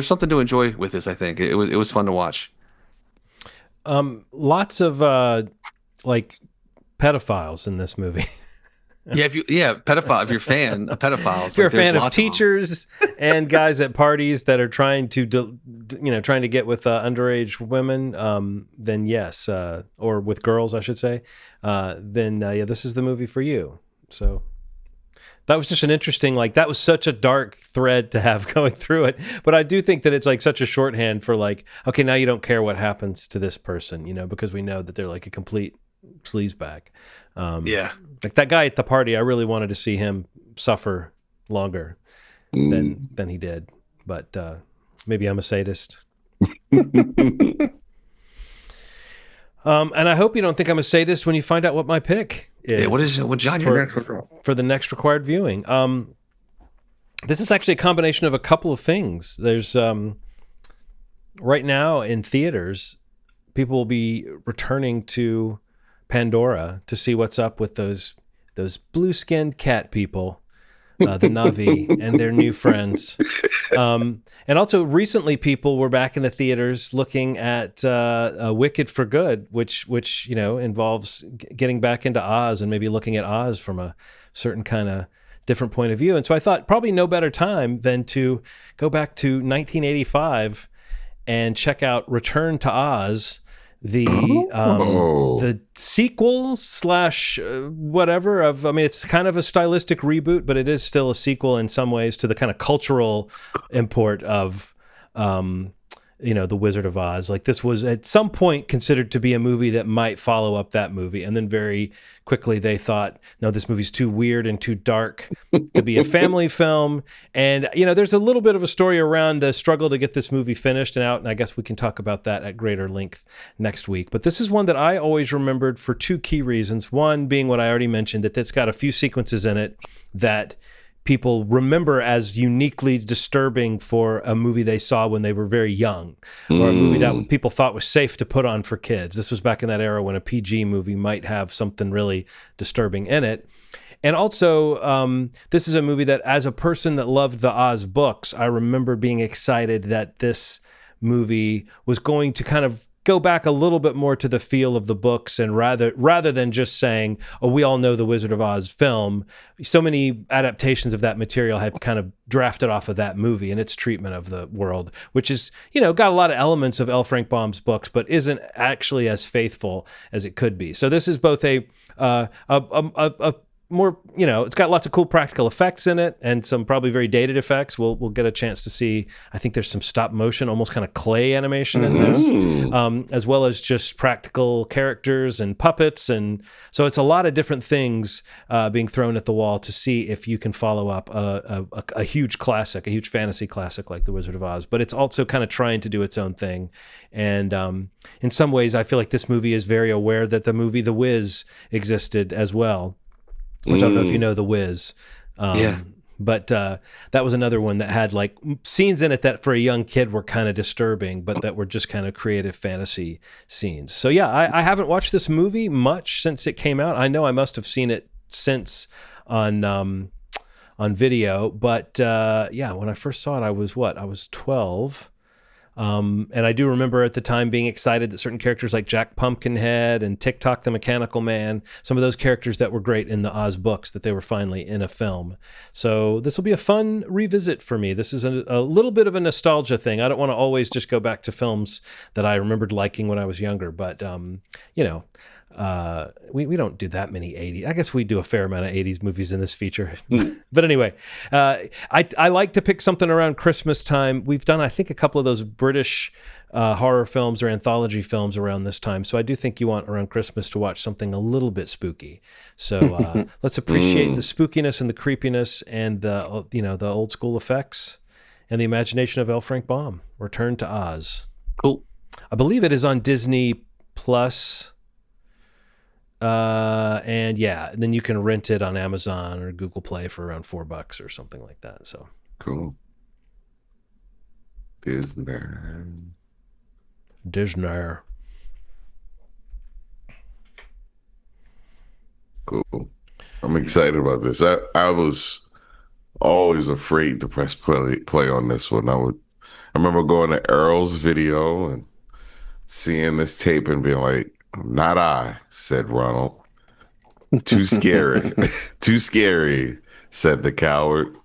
S1: something to enjoy with this. I think it was fun to watch.
S3: Lots of like pedophiles in this movie.
S1: Pedophile. If you're a fan of pedophiles,
S3: if you're a fan of teachers and guys at parties that are trying to get with underage women, then yes, or with girls, I should say, then this is the movie for you. So That was just an interesting, like, that was such a dark thread to have going through it. But I do think that it's like such a shorthand for like, okay, now you don't care what happens to this person, you know, because we know that they're like a complete sleazebag.
S1: Yeah.
S3: Like that guy at the party, I really wanted to see him suffer longer than he did. But maybe I'm a sadist. And I hope you don't think I'm a sadist when you find out what my pick is.
S1: Yeah, what genre your next
S3: for the next required viewing? This is actually a combination of a couple of things. There's right now in theaters, people will be returning to Pandora to see what's up with those blue-skinned cat people, the Na'vi and their new friends. And also recently people were back in the theaters looking at Wicked for Good, which you know involves getting back into Oz and maybe looking at Oz from a certain kind of different point of view. And so I thought probably no better time than to go back to 1985 and check out Return to Oz, the sequel slash whatever of, I mean, it's kind of a stylistic reboot, but it is still a sequel in some ways to the kind of cultural import of, you know, The Wizard of Oz. Like this was at some point considered to be a movie that might follow up that movie. And then very quickly they thought, no, this movie's too weird and too dark to be a family film. And, you know, there's a little bit of a story around the struggle to get this movie finished and out. And I guess we can talk about that at greater length next week. But this is one that I always remembered for two key reasons. One being what I already mentioned, that it's got a few sequences in it that people remember as uniquely disturbing for a movie they saw when they were very young, or a movie that people thought was safe to put on for kids. This was back in that era when a PG movie might have something really disturbing in it. And also, this is a movie that, as a person that loved the Oz books, I remember being excited that this movie was going to kind of go back a little bit more to the feel of the books, and rather than just saying, oh, we all know the Wizard of Oz film, so many adaptations of that material have kind of drafted off of that movie and its treatment of the world, which is, you know, got a lot of elements of L. Frank Baum's books, but isn't actually as faithful as it could be. So this is both a more, you know, it's got lots of cool practical effects in it and some probably very dated effects. We'll get a chance to see, I think there's some stop motion, almost kind of clay animation in this, as well as just practical characters and puppets. And so it's a lot of different things being thrown at the wall to see if you can follow up a huge classic, a huge fantasy classic like The Wizard of Oz. But it's also kind of trying to do its own thing. And in some ways, I feel like this movie is very aware that the movie The Wiz existed as well. Which I don't know if you know The Wiz.
S1: Yeah.
S3: But that was another one that had like scenes in it that for a young kid were kind of disturbing, but that were just kind of creative fantasy scenes. So yeah, I haven't watched this movie much since it came out. I know I must have seen it since on video, but yeah, when I first saw it, I was 12. And I do remember at the time being excited that certain characters like Jack Pumpkinhead and Tick-Tock the Mechanical Man, some of those characters that were great in the Oz books, that they were finally in a film. So this will be a fun revisit for me. This is a little bit of a nostalgia thing. I don't want to always just go back to films that I remembered liking when I was younger, but you know, we don't do that many 80s. I guess we do a fair amount of 80s movies in this feature. But anyway, I like to pick something around Christmas time. We've done, I think, a couple of those British horror films or anthology films around this time. So I do think you want around Christmas to watch something a little bit spooky. So let's appreciate the spookiness and the creepiness and the, you know, the old school effects and the imagination of L. Frank Baum. Return to Oz.
S1: Cool.
S3: I believe it is on Disney Plus. And yeah, and then you can rent it on Amazon or Google Play for around $4 or something like that. So
S2: Cool. Disney. Cool. I'm excited about this. I was always afraid to press play on this one. I remember going to Earl's video and seeing this tape and being like, "Not I," said Ronald. "Too scary." "Too scary," said the coward.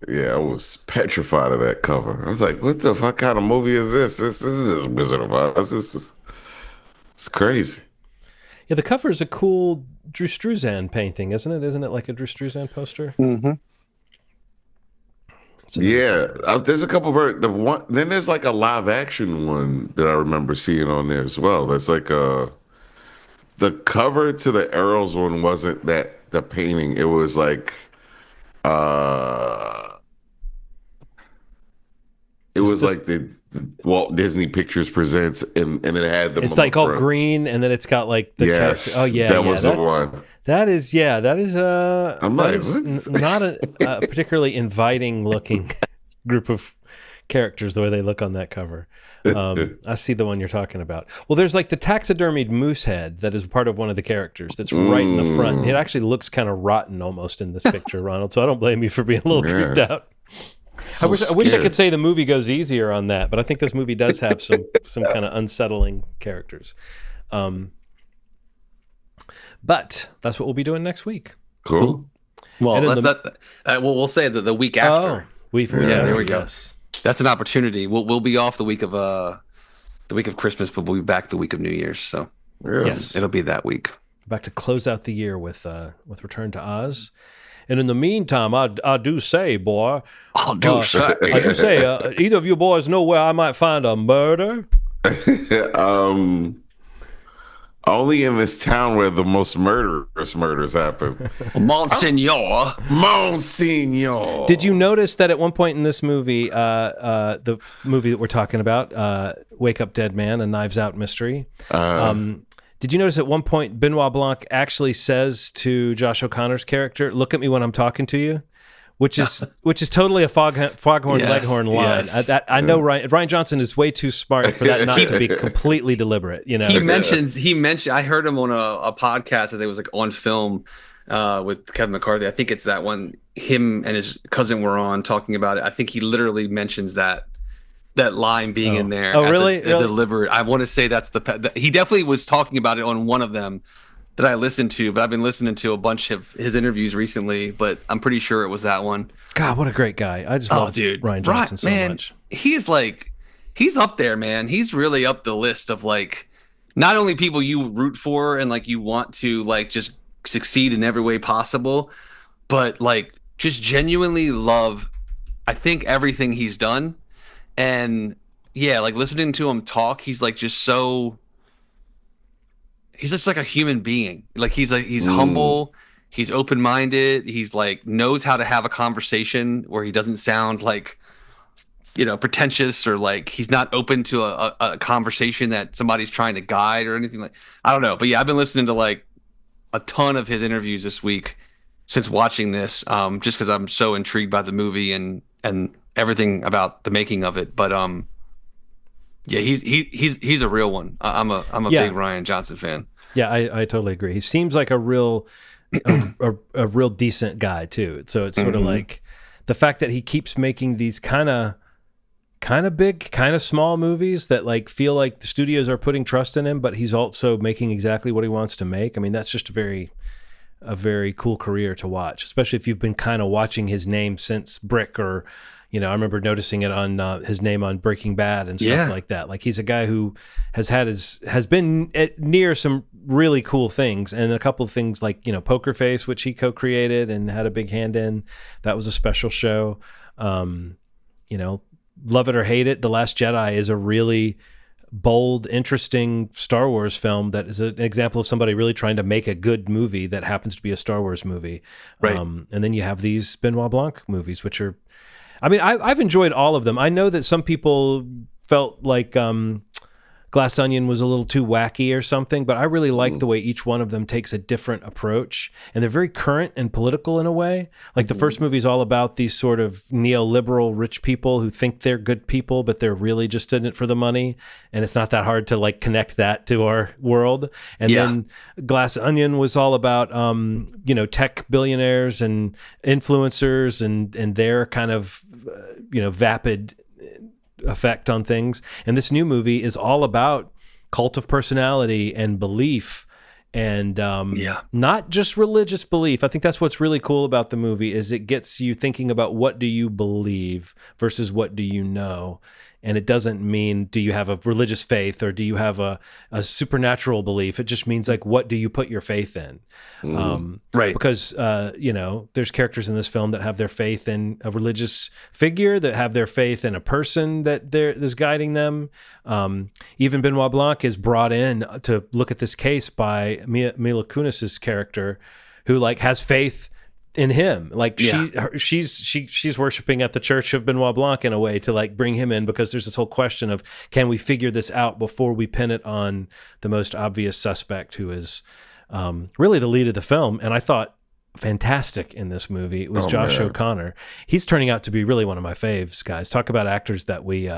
S2: Yeah, I was petrified of that cover. I was like, what the fuck kind of movie is this? This is Wizard of Oz. It's crazy.
S3: Yeah, the cover is a cool Drew Struzan painting, isn't it? Isn't it like a Drew Struzan poster?
S1: Mm-hmm.
S2: Yeah, there's a couple of the one. Then there's like a live action one that I remember seeing on there as well. That's like the cover to the Arrows one wasn't that the painting. It was like uh it was like the Walt Disney Pictures Presents, and it had the.
S3: It's like all green, and then it's got like the.
S2: Yes,
S3: character. Oh yeah,
S2: that was the one.
S3: That is
S2: I'm
S3: that
S2: like,
S3: is not a particularly inviting looking group of characters the way they look on that cover. I see the one you're talking about. Well, there's like the taxidermied moose head that is part of one of the characters that's right in the front. It actually looks kind of rotten almost in this picture, Ronald. So I don't blame you for being a little creeped out.
S2: So
S3: I wish I could say the movie goes easier on that, but I think this movie does have some kind of unsettling characters. But that's what we'll be doing next week.
S2: Cool.
S1: Well, we'll say that the week after.
S3: There we go.
S1: Yes. That's an opportunity. We'll be off the week of Christmas, but we'll be back the week of New Year's. So
S3: yes,
S1: it'll be that week.
S3: Back to close out the year with Return to Oz. And in the meantime, I do say, boy, either of you boys know where I might find a murder?
S2: Only in this town where the most murderous murders happen.
S1: Monsignor.
S3: Did you notice that at one point in this movie, the movie that we're talking about, Wake Up Dead Man, a Knives Out mystery, did you notice at one point Benoit Blanc actually says to Josh O'Connor's character, "Look at me when I'm talking to you," which is totally a foghorn leghorn line.
S1: Yes.
S3: I know Rian Johnson is way too smart for that not to be completely deliberate. You know,
S1: he mentioned. I heard him on a podcast that it was like on film with Kevin McCarthy. I think it's that one. Him and his cousin were on talking about it. I think he literally mentions that line being in there.
S3: Oh, really?
S1: Deliberate. I want to say that's he definitely was talking about it on one of them that I listened to, but I've been listening to a bunch of his interviews recently, but I'm pretty sure it was that one.
S3: God, what a great guy. I just love Rian Johnson so much.
S1: He's up there, man. He's really up the list of like, not only people you root for and like you want to like just succeed in every way possible, but like just genuinely love, I think, everything he's done. And yeah, like listening to him talk, he's like just so, he's just like a human being. Like he's humble, he's open-minded, he's like knows how to have a conversation where he doesn't sound like, you know, pretentious, or like he's not open to a conversation that somebody's trying to guide or anything like. I don't know, but yeah, I've been listening to like a ton of his interviews this week since watching this, just because I'm so intrigued by the movie and everything about the making of it. But yeah, he's a real one. I'm a big Rian Johnson fan.
S3: Yeah, I totally agree. He seems like a real a real decent guy too. So it's sort of like the fact that he keeps making these kind of big, kind of small movies that like feel like the studios are putting trust in him, but he's also making exactly what he wants to make. I mean, that's just a very cool career to watch, especially if you've been kind of watching his name since Brick, or, you know, I remember noticing it on his name on Breaking Bad and stuff like that. Like he's a guy who has been near some really cool things, and a couple of things like, you know, Poker Face, which he co-created and had a big hand in. That was a special show. You know, love it or hate it, The Last Jedi is a really bold, interesting Star Wars film that is an example of somebody really trying to make a good movie that happens to be a Star Wars movie. Right. And then you have these Benoit Blanc movies, which are, I mean, I've enjoyed all of them. I know that some people felt like Glass Onion was a little too wacky or something, but I really like the way each one of them takes a different approach, and they're very current and political in a way. Like the first movie is all about these sort of neoliberal rich people who think they're good people, but they're really just in it for the money, and it's not that hard to like connect that to our world. And then Glass Onion was all about you know, tech billionaires and influencers and their kind of you know, vapid effect on things. And this new movie is all about cult of personality and belief, and not just religious belief. I think that's what's really cool about the movie, is it gets you thinking about what do you believe versus what do you know. And it doesn't mean, do you have a religious faith or do you have a supernatural belief? It just means like, what do you put your faith in?
S1: Right.
S3: Because, there's characters in this film that have their faith in a religious figure, that have their faith in a person that is guiding them. Even Benoit Blanc is brought in to look at this case by Mila Kunis's character, who like has faith in him. Like she's worshiping at the church of Benoit Blanc in a way to like bring him in, because there's this whole question of, can we figure this out before we pin it on the most obvious suspect, who is really the lead of the film. And I thought fantastic in this movie was Josh O'Connor. He's turning out to be really one of my faves, guys. Talk about actors that we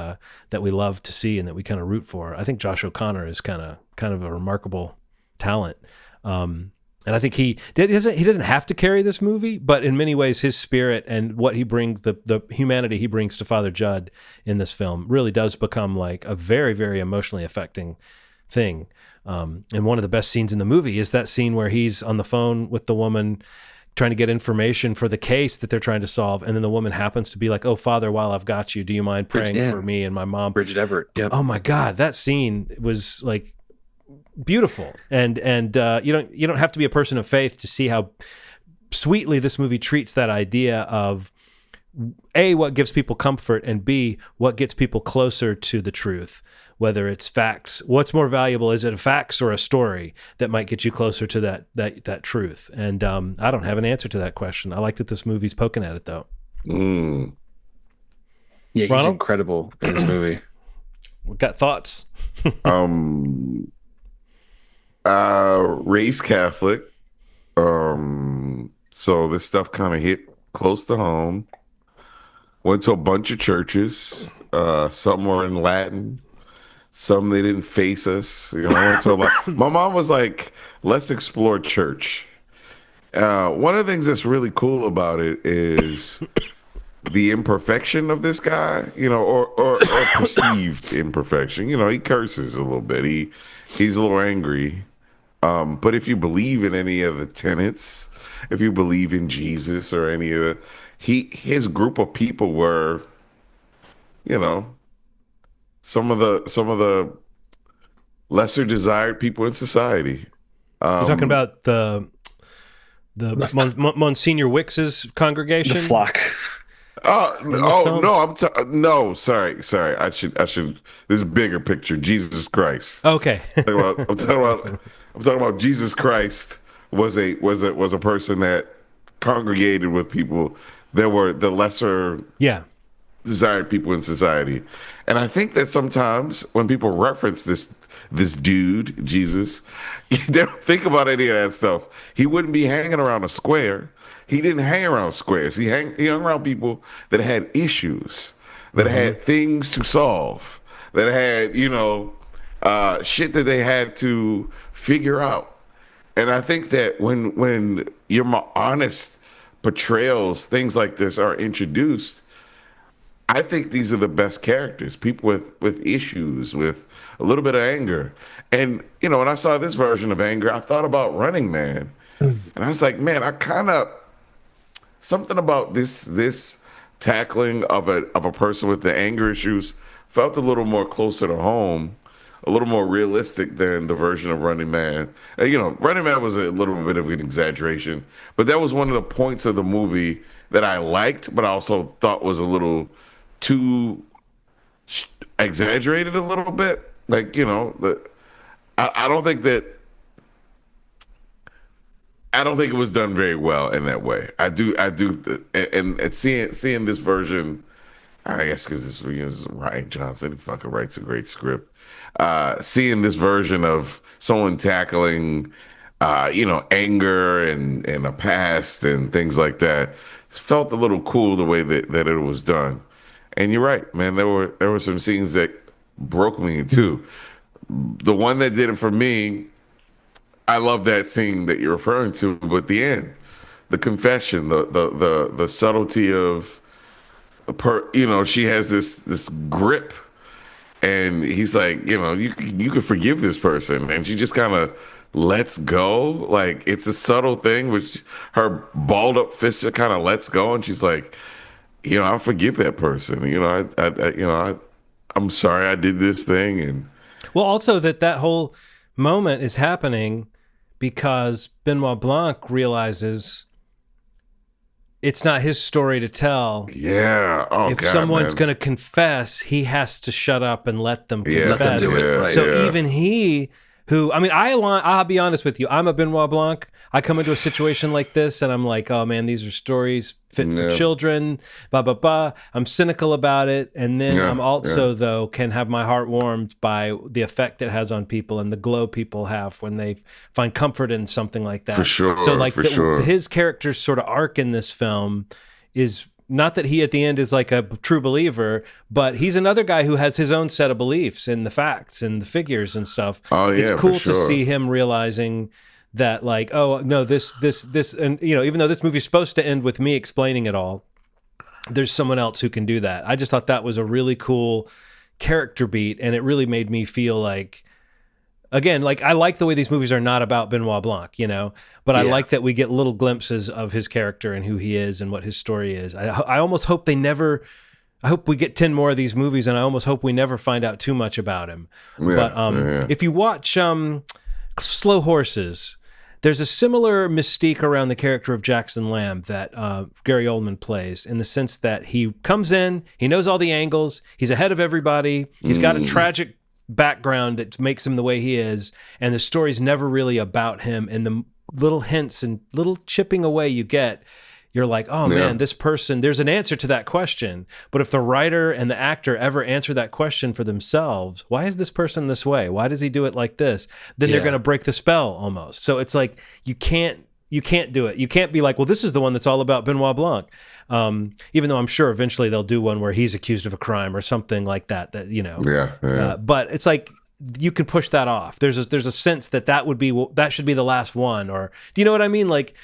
S3: love to see and that we kind of root for. I think Josh O'Connor is kind of a remarkable talent. And I think he doesn't have to carry this movie, but in many ways, his spirit and what he brings, the humanity he brings to Father Judd in this film, really does become like a very, very emotionally affecting thing. And one of the best scenes in the movie is that scene where he's on the phone with the woman trying to get information for the case that they're trying to solve. And then the woman happens to be like, "Oh, Father, while I've got you, do you mind praying for me and my mom?"
S1: Bridget Everett. Yep.
S3: Oh my God, that scene was like beautiful. And you don't have to be a person of faith to see how sweetly this movie treats that idea of A, what gives people comfort, and B, what gets people closer to the truth. Whether it's facts, what's more valuable? Is it a facts or a story that might get you closer to that truth? And I don't have an answer to that question. I like that this movie's poking at it though.
S1: Yeah, he's
S3: Ronald?
S1: incredible in this movie.
S3: We got thoughts?
S2: Raised Catholic. So this stuff kind of hit close to home. Went to a bunch of churches. Some were in Latin. Some they didn't face us. You know, I went to a lot. My mom was like, "Let's explore church." One of the things that's really cool about it is the imperfection of this guy, you know, or perceived imperfection. You know, he curses a little bit. He's a little angry. But if you believe in any of the tenets, if you believe in Jesus or any of his group of people were, you know, some of the lesser desired people in society.
S3: You're talking about the Monsignor Wicks's congregation?
S1: The flock.
S2: No, sorry. I should. This is a bigger picture. Jesus Christ.
S3: Okay.
S2: I'm talking about Jesus Christ was a person that congregated with people that were the lesser desired people in society. And I think that sometimes when people reference this dude, Jesus, they don't think about any of that stuff. He wouldn't be hanging around a square. He didn't hang around squares. He hung around people that had issues, that had things to solve, that had, you know, shit that they had to figure out. And I think that when your more honest portrayals, things like this are introduced, I think these are the best characters, people with issues, with a little bit of anger. And, you know, when I saw this version of anger, I thought about Running Man. And I was like, man, something about this tackling of a person with the anger issues felt a little more closer to home, a little more realistic than the version of Running Man. And, you know, Running Man was a little bit of an exaggeration, but that was one of the points of the movie that I liked, but I also thought was a little too exaggerated a little bit. Like, you know, I don't think it was done very well in that way. I do, and seeing this version, I guess because it's Rian Johnson, he fucking writes a great script. Seeing this version of someone tackling, you know, anger and a past and things like that, felt a little cool the way that it was done. And you're right, man. There were some scenes that broke me too. The one that did it for me, I love that scene that you're referring to, but the end, the confession, the subtlety of you know, she has this grip, and he's like, you know, you could forgive this person, and she just kind of lets go. Like, it's a subtle thing, which her balled up fist just kind of lets go, and she's like, you know, I'll forgive that person. You know, I'm sorry I did this thing, and
S3: Well, also that whole moment is happening because Benoit Blanc realizes it's not his story to tell.
S2: yeah, oh
S3: If
S2: god,
S3: someone's
S2: man.
S3: going to confess, he has to shut up and let them
S2: Yeah,
S3: confess.
S1: Let them do it, right.
S3: So even he, who, I mean, I'll be honest with you, I'm a Benoit Blanc. I come into a situation like this and I'm like, oh man, these are stories fit for children, blah, blah, blah. I'm cynical about it. And then I'm also, though, can have my heart warmed by the effect it has on people and the glow people have when they find comfort in something like that.
S2: For sure,
S3: So like
S2: for sure.
S3: his character's sort of arc in this film is not that he at the end is like a true believer, but he's another guy who has his own set of beliefs and the facts and the figures and stuff.
S2: Oh, yeah,
S3: it's cool
S2: for sure.
S3: to see him realizing that, like, oh no, this, and you know, even though this movie's supposed to end with me explaining it all, there's someone else who can do that. I just thought that was a really cool character beat, and it really made me feel like, again, like I like the way these movies are not about Benoit Blanc, you know, but I like that we get little glimpses of his character and who he is and what his story is. I almost hope they never. I hope we get 10 more of these movies, and I almost hope we never find out too much about him. If you watch Slow Horses, there's a similar mystique around the character of Jackson Lamb that Gary Oldman plays, in the sense that he comes in, he knows all the angles, he's ahead of everybody, he's got a tragic background that makes him the way he is, and the story's never really about him, and the little hints and little chipping away you get, you're like, oh man, this person, there's an answer to that question. But if the writer and the actor ever answer that question for themselves, why is this person this way? Why does he do it like this? Then they're going to break the spell almost. So it's like, you can't do it. You can't be like, well, this is the one that's all about Benoit Blanc. Even though I'm sure eventually they'll do one where he's accused of a crime or something like that, you know. But it's like, you can push that off. There's a sense that should be the last one, or do you know what I mean? Like,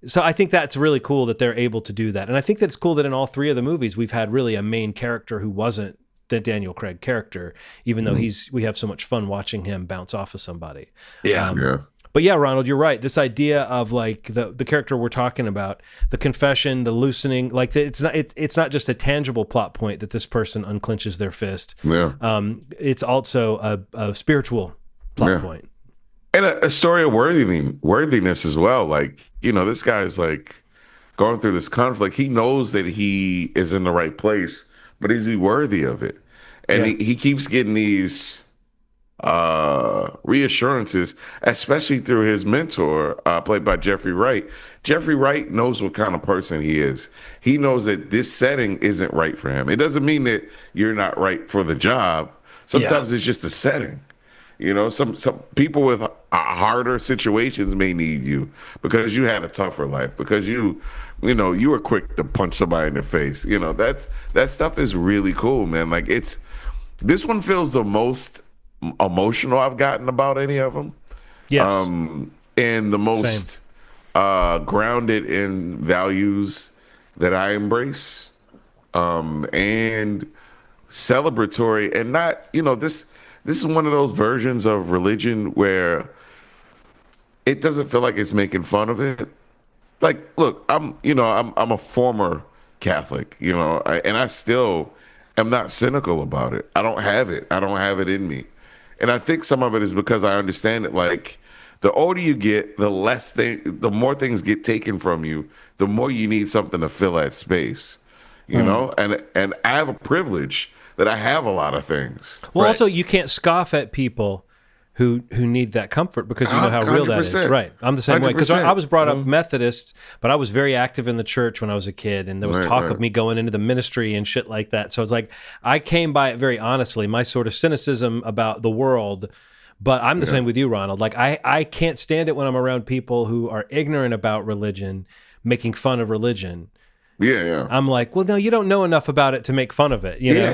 S3: so I think that's really cool that they're able to do that. And I think that it's cool that in all three of the movies, we've had really a main character who wasn't the Daniel Craig character, even though we have so much fun watching him bounce off of somebody. But yeah, Ronald, you're right. This idea of like the character we're talking about, the confession, the loosening, like it's not just a tangible plot point that this person unclenches their fist. It's also a spiritual plot point.
S2: And a story of worthiness as well. Like, you know, this guy's like going through this conflict. He knows that he is in the right place, but is he worthy of it? And he keeps getting these reassurances, especially through his mentor, played by Jeffrey Wright. Jeffrey Wright knows what kind of person he is. He knows that this setting isn't right for him. It doesn't mean that you're not right for the job. Sometimes it's just a setting. You know, some people with harder situations may need you because you had a tougher life, because you were quick to punch somebody in the face. You know, that stuff is really cool, man. Like, this one feels the most emotional I've gotten about any of them.
S3: Yes.
S2: And the most grounded in values that I embrace, and celebratory, and not, you know, this is one of those versions of religion where it doesn't feel like it's making fun of it. Like, look, I'm a former Catholic, you know, and I still am not cynical about it. I don't have it in me. And I think some of it is because I understand it. Like, the older you get, the more things get taken from you, the more you need something to fill that space, you know? And I have a privilege that I have a lot of things.
S3: Well, also, you can't scoff at people who need that comfort, because you know how real that is. Right. I'm the same way. Because I was brought up Methodist, but I was very active in the church when I was a kid, and there was talk of me going into the ministry and shit like that. So it's like, I came by it very honestly, my sort of cynicism about the world. But I'm the same with you, Ronald. Like, I can't stand it when I'm around people who are ignorant about religion, making fun of religion. I'm like, well, no, you don't know enough about it to make fun of it. You know,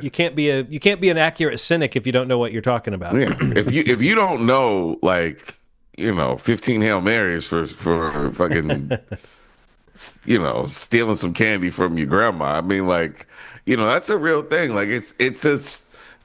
S3: you can't be an accurate cynic if you don't know what you're talking about.
S2: If you don't know, like, you know, 15 Hail Marys for fucking, you know, stealing some candy from your grandma. I mean, like, you know, that's a real thing. Like, it's a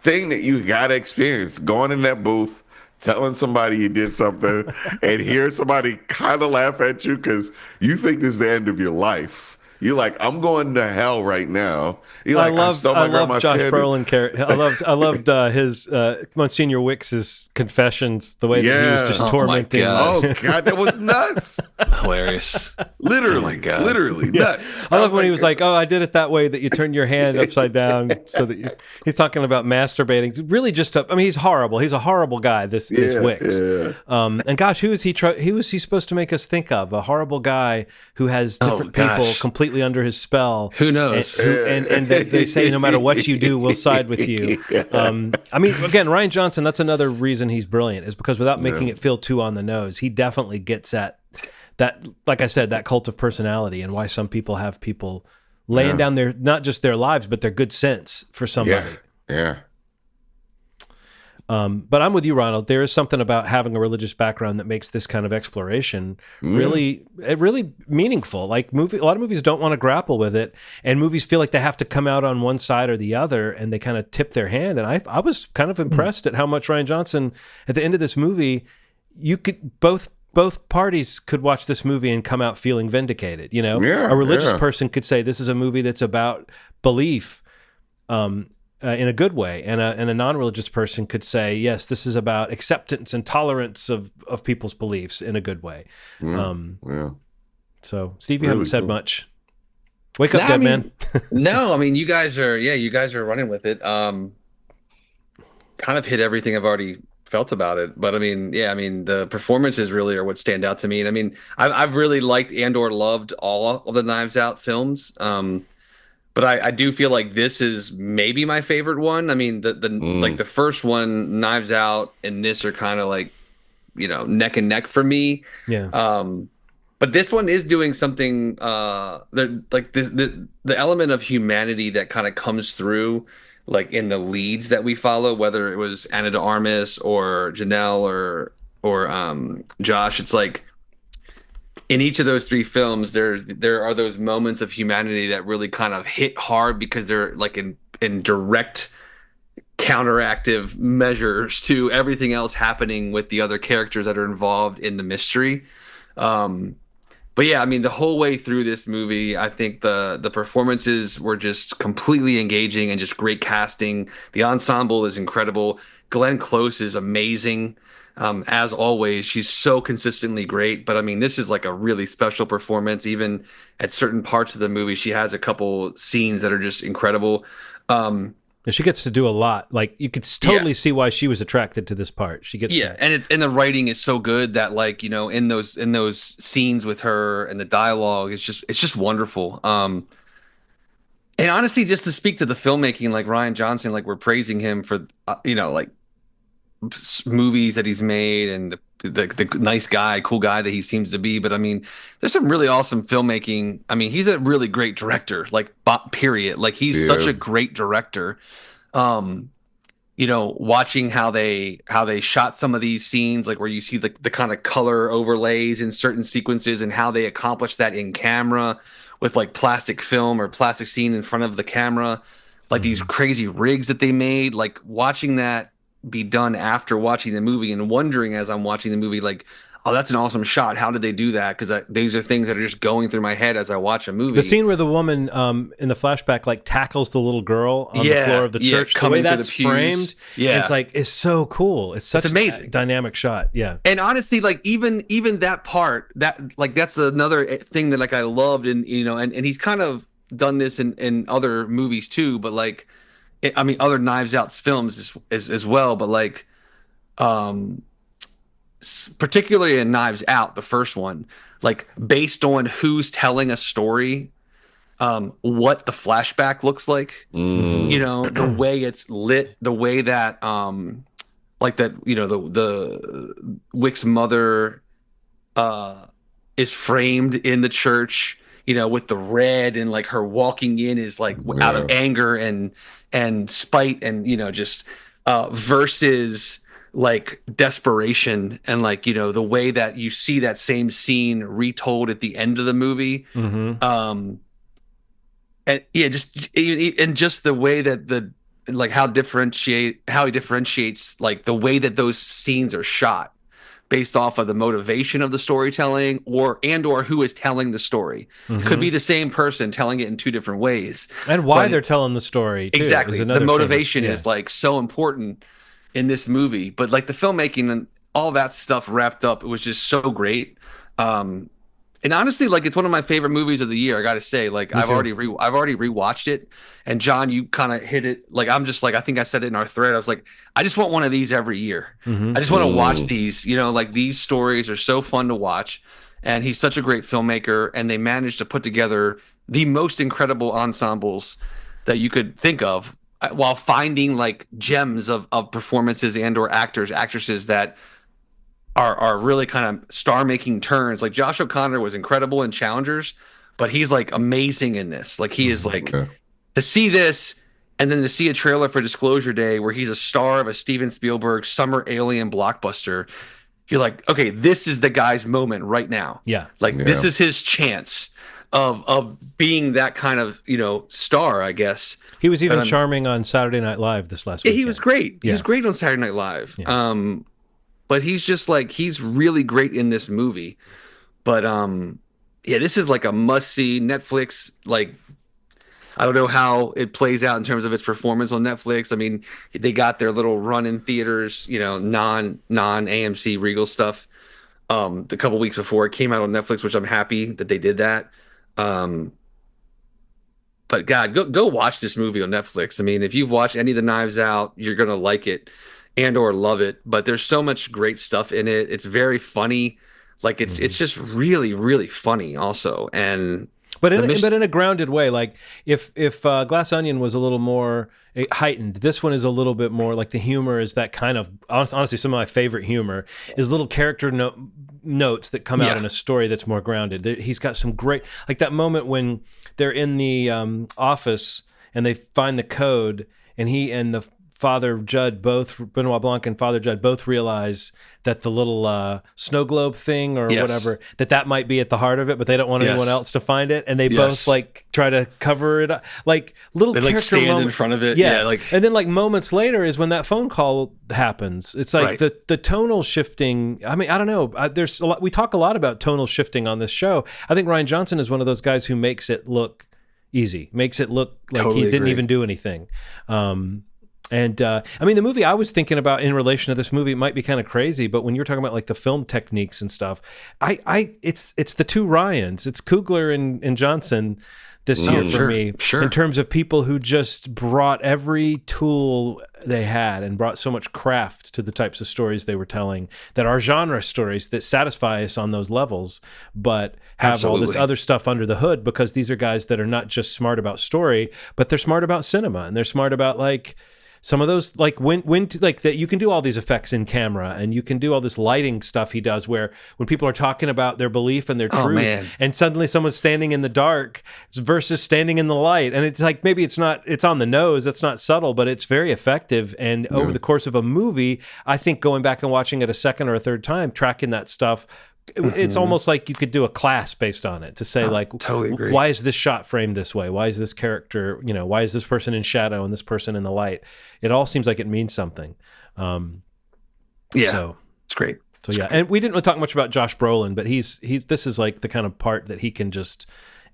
S2: thing that you gotta experience. Going in that booth, telling somebody you did something, and hear somebody kind of laugh at you because you think this is the end of your life. You're like, I'm going to hell right now. You're
S3: I
S2: like,
S3: loved
S2: stole my grandma's
S3: Josh
S2: candy.
S3: Brolin character. I loved his Monsignor Wicks's confessions. The way that he was
S2: Yeah.
S3: just
S1: Oh my
S3: tormenting.
S1: God.
S2: Oh God, that was nuts.
S1: Hilarious.
S2: Literally,
S1: Oh my God.
S2: literally
S3: Yeah.
S2: nuts.
S3: I love when he was like, "Oh, I did it that way that you turn your hand upside down so that you." He's talking about masturbating. Really, he's horrible. He's a horrible guy. This Wicks.
S2: Yeah.
S3: And gosh, who is he? Who is he supposed to make us think of? A horrible guy who has different people
S1: gosh.
S3: completely under his spell.
S1: Who knows?
S3: And they say no matter what you do, we'll side with you. I mean, again, Rian Johnson. That's another reason he's brilliant, is because without making it feel too on the nose, he definitely gets at that. Like I said, that cult of personality and why some people have people laying down their not just their lives but their good sense for somebody.
S2: Yeah.
S3: But I'm with you, Ronald. There is something about having a religious background that makes this kind of exploration really meaningful. Like a lot of movies don't want to grapple with it, and movies feel like they have to come out on one side or the other, and they kind of tip their hand. And I was kind of impressed at how much Rian Johnson, at the end of this movie, you could both parties could watch this movie and come out feeling vindicated. You know, a religious person could say this is a movie that's about belief. In a good way, and a non-religious person could say, yes, this is about acceptance and tolerance of people's beliefs in a good way. So, Steve, you haven't said much. Wake up, dead man.
S1: No, I mean, you guys are running with it. Kind of hit everything I've already felt about it. But I mean, the performances really are what stand out to me. And I mean, I've really liked and/or loved all of the Knives Out films. But I do feel like this is maybe my favorite one. I mean, like the first one, Knives Out, and this are kind of like, neck and neck for me.
S3: Yeah.
S1: But this one is doing something like this, the element of humanity that kind of comes through, like in the leads that we follow, whether it was Ana de Armas or Janelle or Josh. It's like, in each of those three films, there are those moments of humanity that really kind of hit hard because they're like in direct counteractive measures to everything else happening with the other characters that are involved in the mystery. But yeah, I mean, the whole way through this movie, I think the performances were just completely engaging and just great casting. The ensemble is incredible. Glenn Close is amazing. As always, she's so consistently great. But I mean, this is like a really special performance. Even at certain parts of the movie, she has a couple scenes that are just incredible.
S3: She gets to do a lot. Like you could totally see why she was attracted to this part. She gets
S1: and the writing is so good that like in those scenes with her and the dialogue, it's just wonderful. And honestly, just to speak to the filmmaking, like Rian Johnson, like we're praising him for like movies that he's made and the nice guy, cool guy that he seems to be. But I mean, there's some really awesome filmmaking. I mean, he's a really great director, like period. Like he's such a great director. Watching how they shot some of these scenes, like where you see the kind of color overlays in certain sequences and how they accomplish that in camera with like plastic film or plastic scene in front of the camera, like these crazy rigs that they made, like watching that be done after watching the movie and wondering as I'm watching the movie, like, oh, that's an awesome shot. How did they do that? Because these are things that are just going through my head as I watch a movie.
S3: The scene where the woman in the flashback like tackles the little girl on the floor of the church, the way that's framed, it's so cool. It's amazing, a dynamic shot. Yeah,
S1: and honestly, like even that part, that's another thing that like I loved, and and he's kind of done this in other movies too, but like. I mean, other Knives Out films as well, but like, particularly in Knives Out, the first one, like based on who's telling a story, what the flashback looks like, the way it's lit, the way that, like that, the Wick's mother, is framed in the church, with the red and like her walking in is like out of anger and spite and just versus like desperation and like the way that you see that same scene retold at the end of the movie, and just the way that how he differentiates like the way that those scenes are shot based off of the motivation of the storytelling or who is telling the story. It could be the same person telling it in two different ways.
S3: And why
S1: But
S3: they're telling the story, too.
S1: exactly.
S3: Is
S1: The
S3: another
S1: motivation
S3: thing.
S1: is like so important in this movie, but like the filmmaking and all that stuff wrapped up, it was just so great. And honestly, like it's one of my favorite movies of the year. I got to say, like I've already rewatched it. And John, you kind of hit it. Like I'm just like I think I said it in our thread. I was like, I just want one of these every year. I just want to watch these. You know, like these stories are so fun to watch. And he's such a great filmmaker. And they managed to put together the most incredible ensembles that you could think of, while finding like gems of performances and or actresses that are really kind of star making turns. Like Josh O'Connor was incredible in Challengers, but he's like amazing in this. Like he is like to see this and then to see a trailer for Disclosure Day where he's a star of a Steven Spielberg summer alien blockbuster. You're like, okay, this is the guy's moment right now.
S3: Yeah.
S1: Like this is his chance of being that kind of, you know, star, I guess.
S3: He was even charming on Saturday Night Live this last week.
S1: He was great. He was great on Saturday Night Live.
S3: Yeah.
S1: But he's just like he's really great in this movie. But yeah, this is like a must-see Netflix. Like I don't know how it plays out in terms of its performance on Netflix. I mean, they got their little run in theaters, you know, non AMC Regal stuff. The couple weeks before it came out on Netflix, which I'm happy that they did that. But God, go watch this movie on Netflix. I mean, if you've watched any of the Knives Out, you're gonna like it and or love it. But there's so much great stuff in it. It's very funny. Like it's just really, really funny also. And
S3: but in a grounded way. Like if Glass Onion was a little more heightened, this one is a little bit more like the humor is that kind of honestly some of my favorite humor is little character notes that come out in a story that's more grounded. He's got some great, like that moment when they're in the office and they find the code and he and the Father Judd both, Benoit Blanc and Father Judd both realize that the little snow globe thing or whatever, that might be at the heart of it, but they don't want anyone else to find it. And they both like try to cover it up. Like little
S1: they
S3: character
S1: like stand
S3: moments.
S1: in front of it.
S3: Yeah.
S1: Like,
S3: and then like moments later is when that phone call happens. It's like the tonal shifting. I mean, I don't know. There's a lot, we talk a lot about tonal shifting on this show. I think Rian Johnson is one of those guys who makes it look easy, makes it look like he didn't even do anything. And I mean, the movie I was thinking about in relation to this movie, it might be kind of crazy, but when you're talking about like the film techniques and stuff, it's the two Ryans, it's Coogler and Johnson this year for me, in terms of people who just brought every tool they had and brought so much craft to the types of stories they were telling that are genre stories that satisfy us on those levels, but have all this other stuff under the hood, because these are guys that are not just smart about story, but they're smart about cinema and they're smart about like some of those, like when like that you can do all these effects in camera and you can do all this lighting stuff he does where when people are talking about their belief and their truth and suddenly someone's standing in the dark versus standing in the light. And it's like, maybe it's on the nose, it's not subtle, but it's very effective. And over the course of a movie, I think going back and watching it a second or a third time, tracking that stuff, it's almost like you could do a class based on it to say like,
S1: totally agree.
S3: Why is this shot framed this way? Why is this character, you know, why is this person in shadow and this person in the light? It all seems like it means something. So
S1: it's great.
S3: So yeah, and we didn't really talk much about Josh Brolin, but he's this is like the kind of part that he can just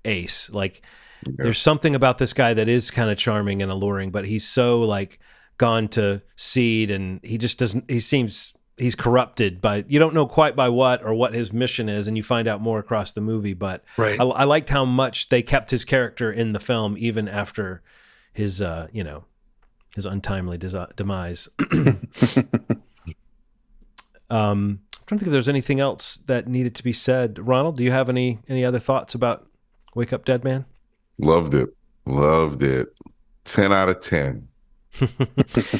S3: ace. Like there's something about this guy that is kind of charming and alluring, but he's so like gone to seed and he just doesn't, he's corrupted by, you don't know quite by what or what his mission is, and you find out more across the movie. But I liked how much they kept his character in the film even after his his untimely demise. I'm trying to think if there's anything else that needed to be said. Ronald, do you have any other thoughts about Wake Up Dead Man?
S2: Loved it. 10 out of 10.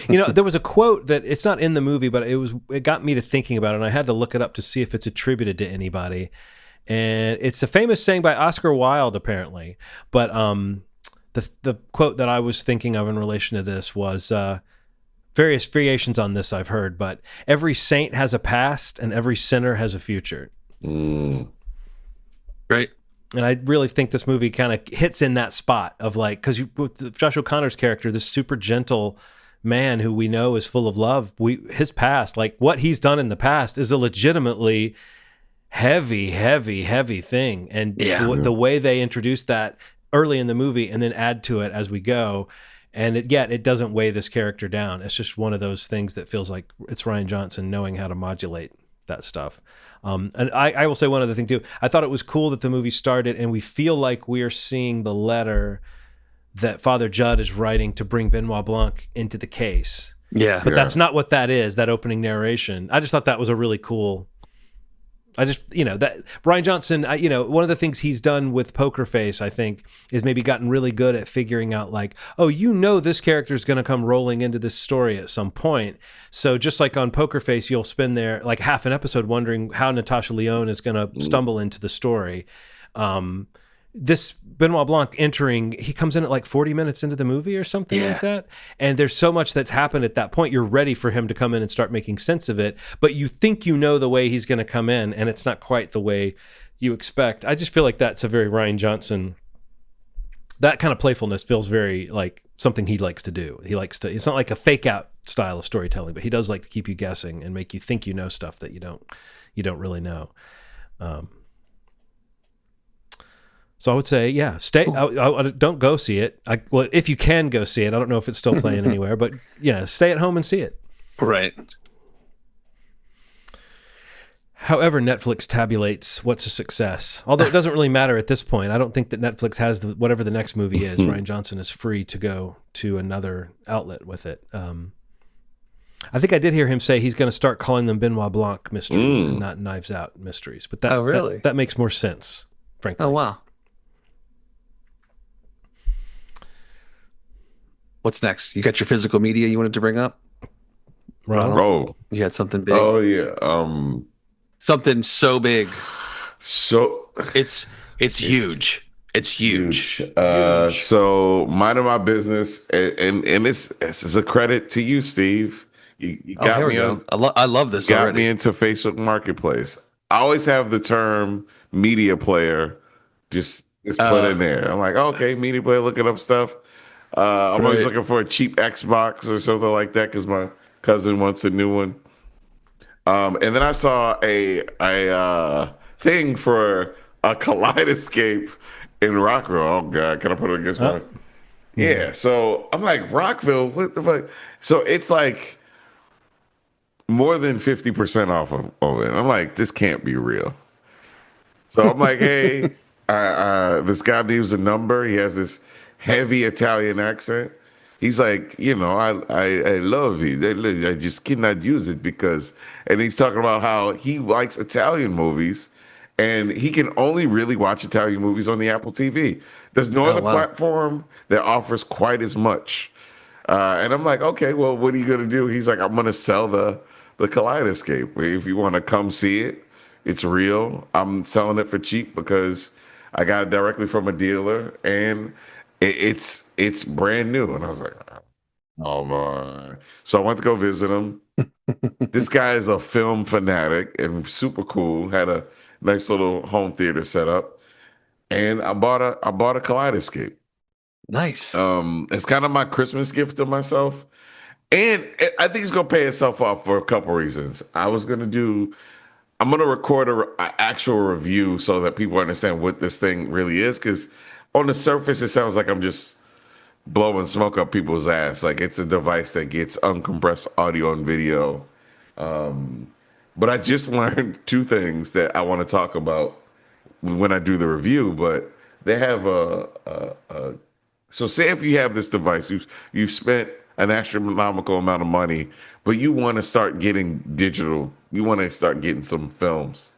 S3: There was a quote that it's not in the movie, but it got me to thinking about it, and I had to look it up to see if it's attributed to anybody. And it's a famous saying by Oscar Wilde, apparently. But the quote that I was thinking of in relation to this was various variations on this I've heard, but every saint has a past and every sinner has a future.
S1: Right.
S3: And I really think this movie kind of hits in that spot of like, because with Josh O'Connor's character, this super gentle man who we know is full of love, his past, like what he's done in the past, is a legitimately heavy thing. And the way they introduce that early in the movie and then add to it as we go, and it doesn't weigh this character down. It's just one of those things that feels like it's Rian Johnson knowing how to modulate that stuff. And I will say one other thing too. I thought it was cool that the movie started and we feel like we are seeing the letter that Father Judd is writing to bring Benoit Blanc into the case.
S1: Yeah.
S3: But that's not what that is, that opening narration. I just thought that was a really cool... that Rian Johnson, one of the things he's done with Poker Face, I think, is maybe gotten really good at figuring out like, oh, this character is going to come rolling into this story at some point. So just like on Poker Face, you'll spend there like half an episode wondering how Natasha Lyonne is going to stumble into the story. This Benoit Blanc he comes in at like 40 minutes into the movie or something like that. And there's so much that's happened at that point. You're ready for him to come in and start making sense of it, but you think the way he's going to come in, and it's not quite the way you expect. I just feel like that's a very Rian Johnson, that kind of playfulness feels very like something he likes to do. It's not like a fake out style of storytelling, but he does like to keep you guessing and make you think stuff that you don't really know. So I would say, stay. Don't go see it. If you can go see it, I don't know if it's still playing anywhere, but stay at home and see it.
S1: Right.
S3: However, Netflix tabulates what's a success. Although it doesn't really matter at this point. I don't think that Netflix has whatever the next movie is. Rian Johnson is free to go to another outlet with it. I think I did hear him say he's going to start calling them Benoit Blanc mysteries and not Knives Out mysteries. But that makes more sense, frankly.
S1: Oh, wow. What's next? You got your physical media you wanted to bring up?
S2: Ronald?
S1: You had something big.
S2: Oh yeah.
S1: Something so big.
S2: So
S1: it's huge. It's huge.
S2: So minding my business, and this is a credit to you, Steve. You got me on.
S1: I love this.
S2: Got me into Facebook Marketplace. I always have the term media player just put in there. I'm like, okay, media player, looking up stuff. I'm always looking for a cheap Xbox or something like that because my cousin wants a new one. And then I saw a thing for a kaleidoscape in Rockville. Oh God, can I put it against my? Yeah. So I'm like, Rockville, what the fuck? So it's like more than 50% off of it. I'm like, this can't be real. So I'm like, hey, this guy leaves a number. He has this heavy Italian accent. He's like, I love it. I just cannot use it because, and he's talking about how he likes Italian movies and he can only really watch Italian movies on the Apple TV. There's no other platform that offers quite as much. And I'm like, okay, well, what are you going to do? He's like, I'm going to sell the kaleidoscope. If you want to come see it, it's real. I'm selling it for cheap because I got it directly from a dealer and it's brand new. And I was like, oh my. So I went to go visit him. This guy is a film fanatic and super cool. Had a nice little home theater set up. And I bought a kaleidoscope.
S1: Nice.
S2: It's kind of my Christmas gift to myself. And I think it's going to pay itself off for a couple reasons. I'm going to record an actual review so that people understand what this thing really is. Because on the surface, it sounds like I'm just blowing smoke up people's ass. Like it's a device that gets uncompressed audio and video. But I just learned two things that I want to talk about when I do the review. But they have so say if you have this device, you've spent an astronomical amount of money, but you want to start getting digital. You want to start getting some films.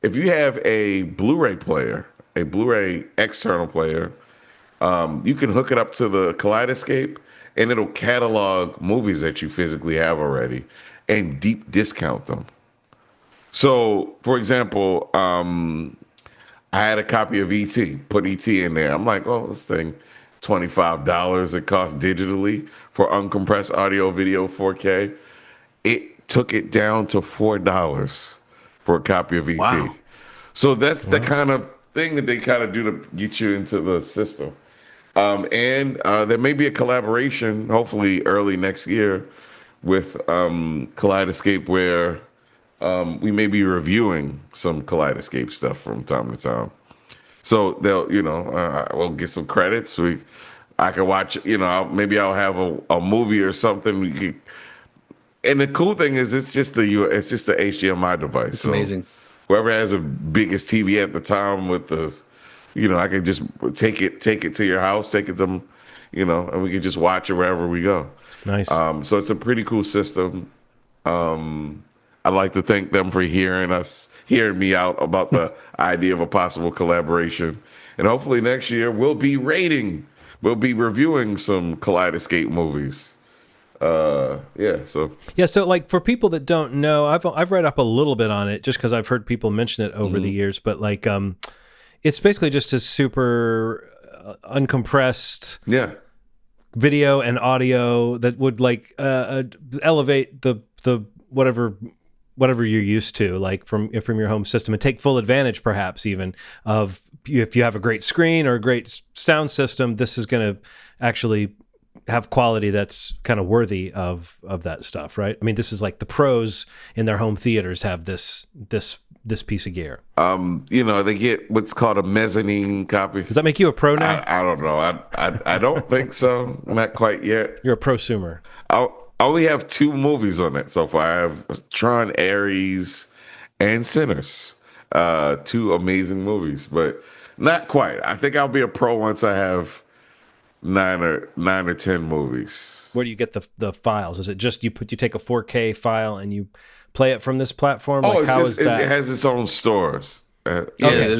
S2: If you have a Blu-ray player, a Blu-ray external player, you can hook it up to the kaleidoscope and it'll catalog movies that you physically have already and deep discount them. So, for example, I had a copy of E.T., put E.T. in there. I'm like, oh, this thing, $25 it costs digitally for uncompressed audio, video, 4K. It took it down to $4 for a copy of E.T.
S1: Wow.
S2: So that's the kind of thing that they kind of do to get you into the system. And there may be a collaboration, hopefully early next year, with Kaleidoscape, where we may be reviewing some Kaleidoscape stuff from time to time. So they'll, we'll get some credits. I can watch, maybe I'll have a movie or something. And the cool thing is, it's just the HDMI device.
S1: It's amazing.
S2: Whoever has the biggest TV at the time with the, I can just take it to your house, take it to, and we can just watch it wherever we go.
S3: Nice.
S2: So it's a pretty cool system. I'd like to thank them for hearing me out about the idea of a possible collaboration. And hopefully next year we'll be reviewing some Kaleidoscape movies. So
S3: like for people that don't know, I've read up a little bit on it just because I've heard people mention it over the years, but like it's basically just a super uncompressed video and audio that would like elevate the whatever you're used to, like from your home system, and take full advantage perhaps even of, if you have a great screen or a great sound system, this is going to actually have quality that's kind of worthy of that stuff, right? I mean, this is like the pros in their home theaters have this piece of gear.
S2: They get what's called a mezzanine copy.
S3: Does that make you a pro now?
S2: I don't know. I don't think so. Not quite yet.
S3: You're a prosumer.
S2: I only have 2 movies on it so far. I have Tron, Ares, and Sinners. 2 amazing movies, but not quite. I think I'll be a pro once I have 9 or 10 movies.
S3: Where do you get the files? Is it just you take a 4K file and you play it from this platform?
S2: Like,
S3: is that?
S2: It has its own stores.
S1: There's a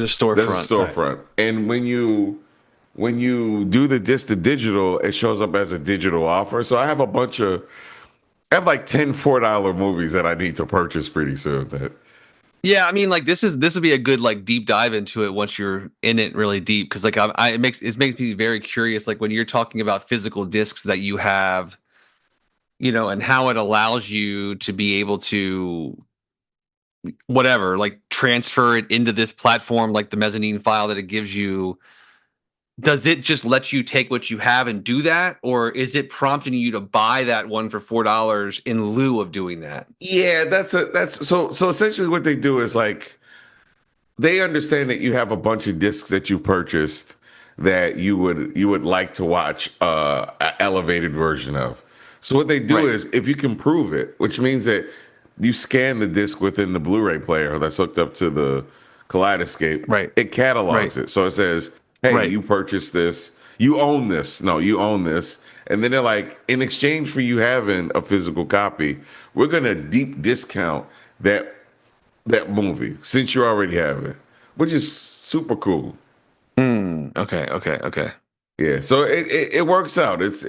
S1: storefront.
S2: There's a storefront, and when you do the digital, it shows up as a digital offer. So I have like 10 $4 movies that I need to purchase pretty soon.
S1: Yeah, I mean, like this would be a good like deep dive into it once you're in it really deep, because like it makes me very curious. Like when you're talking about physical discs that you have, and how it allows you to be able to whatever, like transfer it into this platform, like the mezzanine file that it gives you. Does it just let you take what you have and do that, or is it prompting you to buy that one for $4 in lieu of doing that?
S2: Yeah, that's so essentially what they do is like they understand that you have a bunch of discs that you purchased that you would like to watch an elevated version of. So what they do is, if you can prove it, which means that you scan the disc within the Blu-ray player that's hooked up to the Kaleidoscape, it catalogs it. So it says, hey, you purchased this. You own this. No, you own this. And then they're like, in exchange for you having a physical copy, we're going to deep discount that movie since you already have it, which is super cool.
S1: Okay.
S2: Yeah, so it works out. It's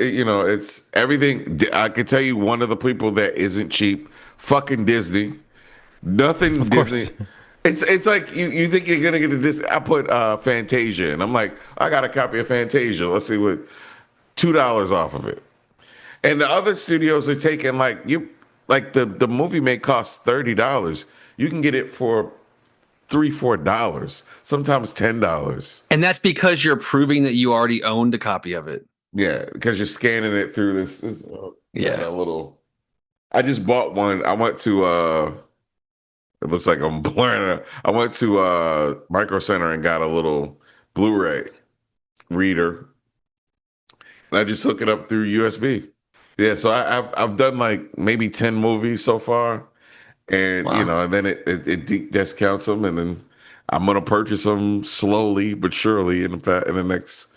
S2: everything. I can tell you one of the people that isn't cheap, fucking Disney. Nothing
S3: of
S2: Disney.
S3: Course.
S2: It's like you think you're gonna get a disc. I put Fantasia, and I'm like, I got a copy of Fantasia. Let's see what $2 off of it. And the other studios are taking the movie may cost $30. You can get it for $3-4, sometimes $10.
S1: And that's because you're proving that you already owned a copy of it.
S2: Yeah, because you're scanning it through this little. I just bought one. I went to it looks like I'm blurring it. I went to Micro Center and got a little Blu-ray reader. And I just hook it up through USB. Yeah, so I've done like maybe 10 movies so far, and and then it discounts them, and then I'm gonna purchase them slowly but surely in the next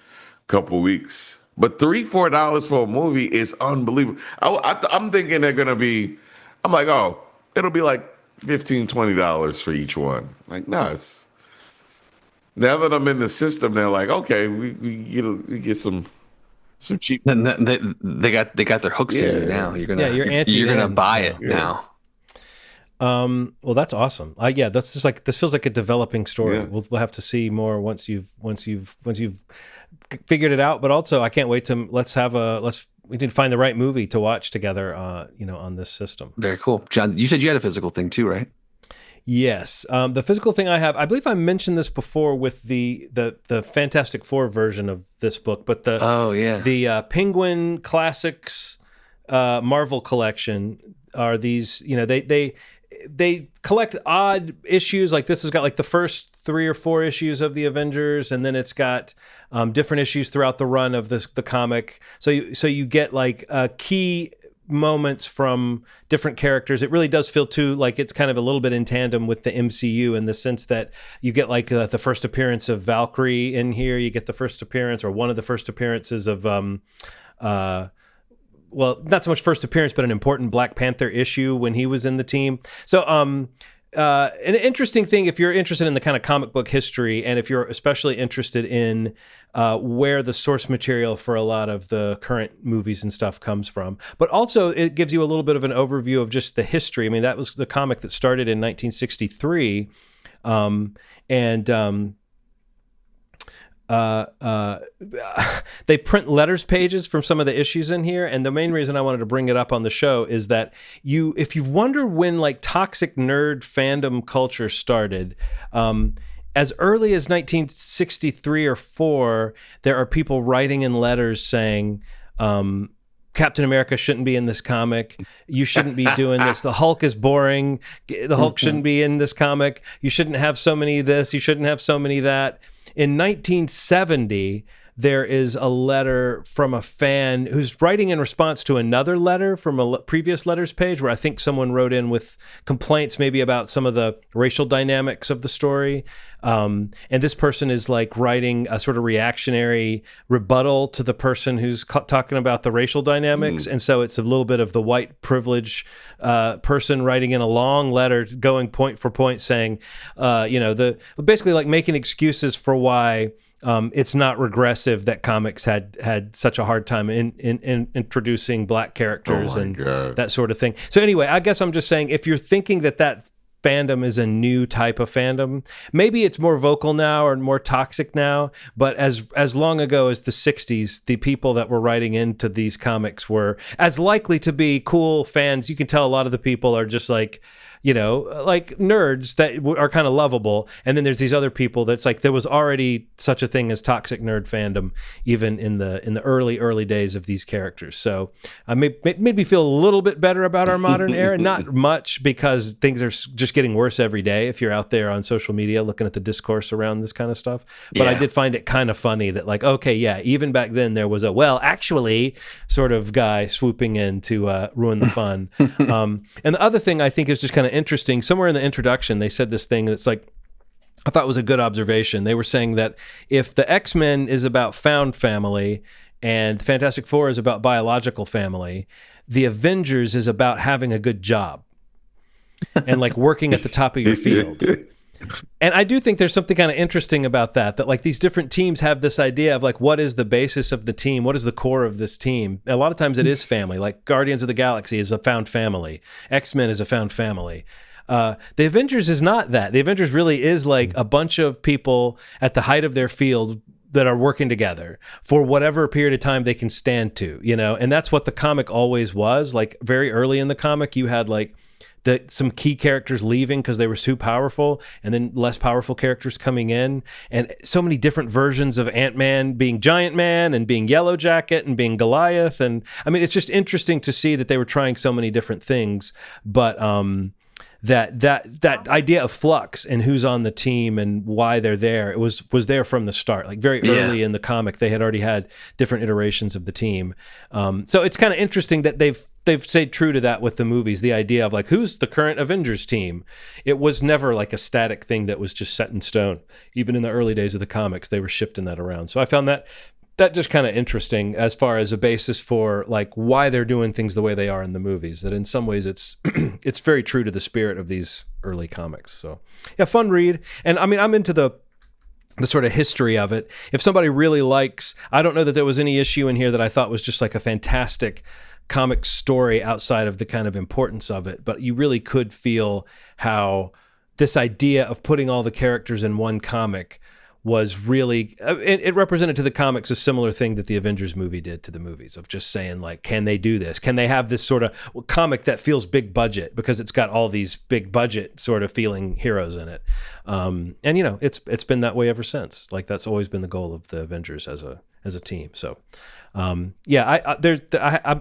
S2: couple weeks. But $3-4 for a movie is unbelievable. I'm thinking they're gonna be. I'm like, oh, it'll be like $15-20 for each one. Like, no, it's now that I'm in the system, they're like, okay, we get some cheap.
S1: Then they got their hooks in you now. You're gonna buy it now.
S3: Well, that's awesome. That's just like, this feels like a developing story.
S2: Yeah.
S3: We'll have to see more once you've figured it out. But also, I can't wait to we need to find the right movie to watch together. On this system.
S1: Very cool, John. You said you had a physical thing too, right?
S3: Yes. The physical thing I have, I believe I mentioned this before with the Fantastic Four version of this book, but the Penguin Classics Marvel collection are these, they collect odd issues. Like this has got like the first 3 or 4 issues of the Avengers, and then it's got different issues throughout the run of the comic. So you get like key moments from different characters. It really does feel too like it's kind of a little bit in tandem with the MCU in the sense that you get like the first appearance of Valkyrie in here. You get the first appearance or one of the first appearances of well, not so much first appearance, but an important Black Panther issue when he was in the team. So an interesting thing, if you're interested in the kind of comic book history, and if you're especially interested in where the source material for a lot of the current movies and stuff comes from, but also it gives you a little bit of an overview of just the history. I mean, that was the comic that started in 1963, they print letters pages from some of the issues in here, and the main reason I wanted to bring it up on the show is that if you wonder when like toxic nerd fandom culture started, as early as 1963 or 4, there are people writing in letters saying Captain America shouldn't be in this comic. You shouldn't be doing this. The Hulk is boring. The Hulk shouldn't be in this comic. You shouldn't have so many this. You shouldn't have so many that. In 1970, there is a letter from a fan who's writing in response to another letter from a previous letters page where I think someone wrote in with complaints maybe about some of the racial dynamics of the story. And this person is like writing a sort of reactionary rebuttal to the person who's talking about the racial dynamics. And so it's a little bit of the white privilege person writing in a long letter going point for point saying, basically like making excuses for why it's not regressive that comics had such a hard time in introducing Black characters that sort of thing. So anyway, I guess I'm just saying, if you're thinking that fandom is a new type of fandom, maybe it's more vocal now or more toxic now, but as long ago as the 60s, the people that were writing into these comics were as likely to be cool fans. You can tell a lot of the people are just like, like nerds that are kind of lovable. And then there's these other people that's like, there was already such a thing as toxic nerd fandom, even in the early days of these characters. So it made me feel a little bit better about our modern era. Not much, because things are just getting worse every day if you're out there on social media looking at the discourse around this kind of stuff. But I did find it kind of funny that like, okay, yeah, even back then there was a, well, actually sort of guy swooping in to ruin the fun. And the other thing I think is just kind of interesting, somewhere in the introduction they said this thing that's like, I thought was a good observation. They were saying that if the X-Men is about found family and Fantastic Four is about biological family, the Avengers is about having a good job and like working at the top of your field. And I do think there's something kind of interesting about that like these different teams have this idea of like, what is the basis of the team? What is the core of this team? A lot of times it is family. Like Guardians of the Galaxy is a found family. X-Men is a found family. The Avengers is not that. The Avengers really is like a bunch of people at the height of their field that are working together for whatever period of time they can stand to, and that's what the comic always was. Like very early in the comic, you had like some key characters leaving because they were too powerful, and then less powerful characters coming in, and so many different versions of Ant-Man being Giant Man and being Yellow Jacket and being Goliath. And I mean, it's just interesting to see that they were trying so many different things, but that idea of flux and who's on the team and why they're there, it was there from the start. Like very early in the comic, they had already had different iterations of the team. So it's kind of interesting that they've stayed true to that with the movies. The idea of like, who's the current Avengers team? It was never like a static thing that was just set in stone. Even in the early days of the comics, they were shifting that around. So I found that just kind of interesting as far as a basis for like why they're doing things the way they are in the movies, that in some ways it's it's very true to the spirit of these early comics. So yeah, fun read. And I mean, I'm into the sort of history of it. If somebody really likes, I don't know that there was any issue in here that I thought was just like a fantastic comic story outside of the kind of importance of it, but you really could feel how this idea of putting all the characters in one comic was really it represented to the comics a similar thing that the Avengers movie did to the movies, of just saying, like, can they do this? Can they have this sort of comic that feels big budget because it's got all these big budget sort of feeling heroes in it? And it's been that way ever since. Like, that's always been the goal of the Avengers as a team. So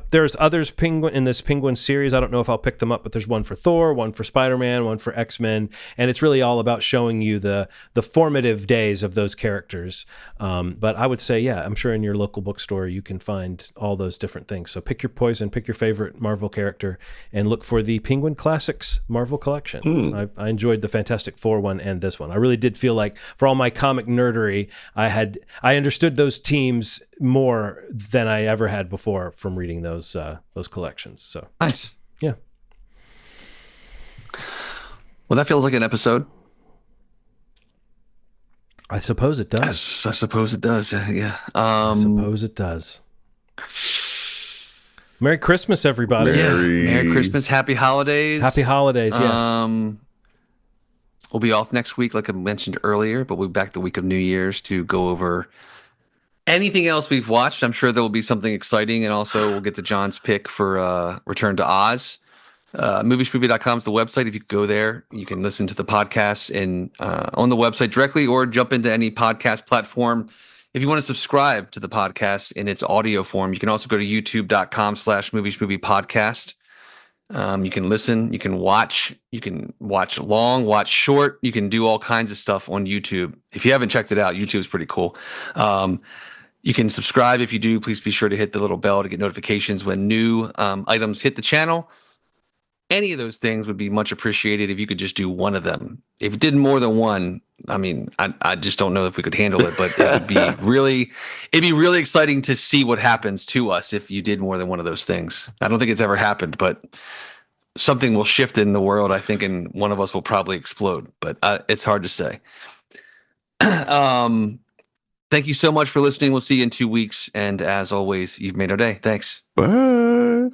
S3: there's others Penguin in this Penguin series. I don't know if I'll pick them up, but there's one for Thor, one for Spider-Man, one for X-Men, and it's really all about showing you the formative days of those characters. But I would say, I'm sure in your local bookstore you can find all those different things. So pick your poison, pick your favorite Marvel character, and look for the Penguin Classics Marvel collection. I enjoyed the Fantastic Four one and this one. I really did feel like, for all my comic nerdery, I understood those teams more than I ever had before from reading those collections. So
S1: nice.
S3: Yeah.
S1: Well, that feels like an episode.
S3: I suppose it does.
S1: I suppose it does. Yeah.
S3: I suppose it does. Merry Christmas, everybody.
S1: Merry Christmas. Happy holidays.
S3: Happy holidays. Yes.
S1: We'll be off next week, like I mentioned earlier, but we'll be back the week of New Year's to go over anything else we've watched. I'm sure there will be something exciting, and also we'll get to John's pick for Return to Oz. Movieshmovie.com is the website. If you go there, you can listen to the podcast on the website directly, or jump into any podcast platform. If you want to subscribe to the podcast in its audio form, you can also go to youtube.com/movieshmoviepodcast. You can listen, you can watch long, watch short. You can do all kinds of stuff on YouTube. If you haven't checked it out, YouTube's pretty cool. You can subscribe. If you do, please be sure to hit the little bell to get notifications when new items hit the channel. Any of those things would be much appreciated if you could just do one of them. If you did more than one, I mean, I just don't know if we could handle it, but it'd be really exciting to see what happens to us if you did more than one of those things. I don't think it's ever happened, but something will shift in the world, I think, and one of us will probably explode, but it's hard to say. Thank you so much for listening. We'll see you in 2 weeks. And as always, you've made our day. Thanks.
S2: Bye.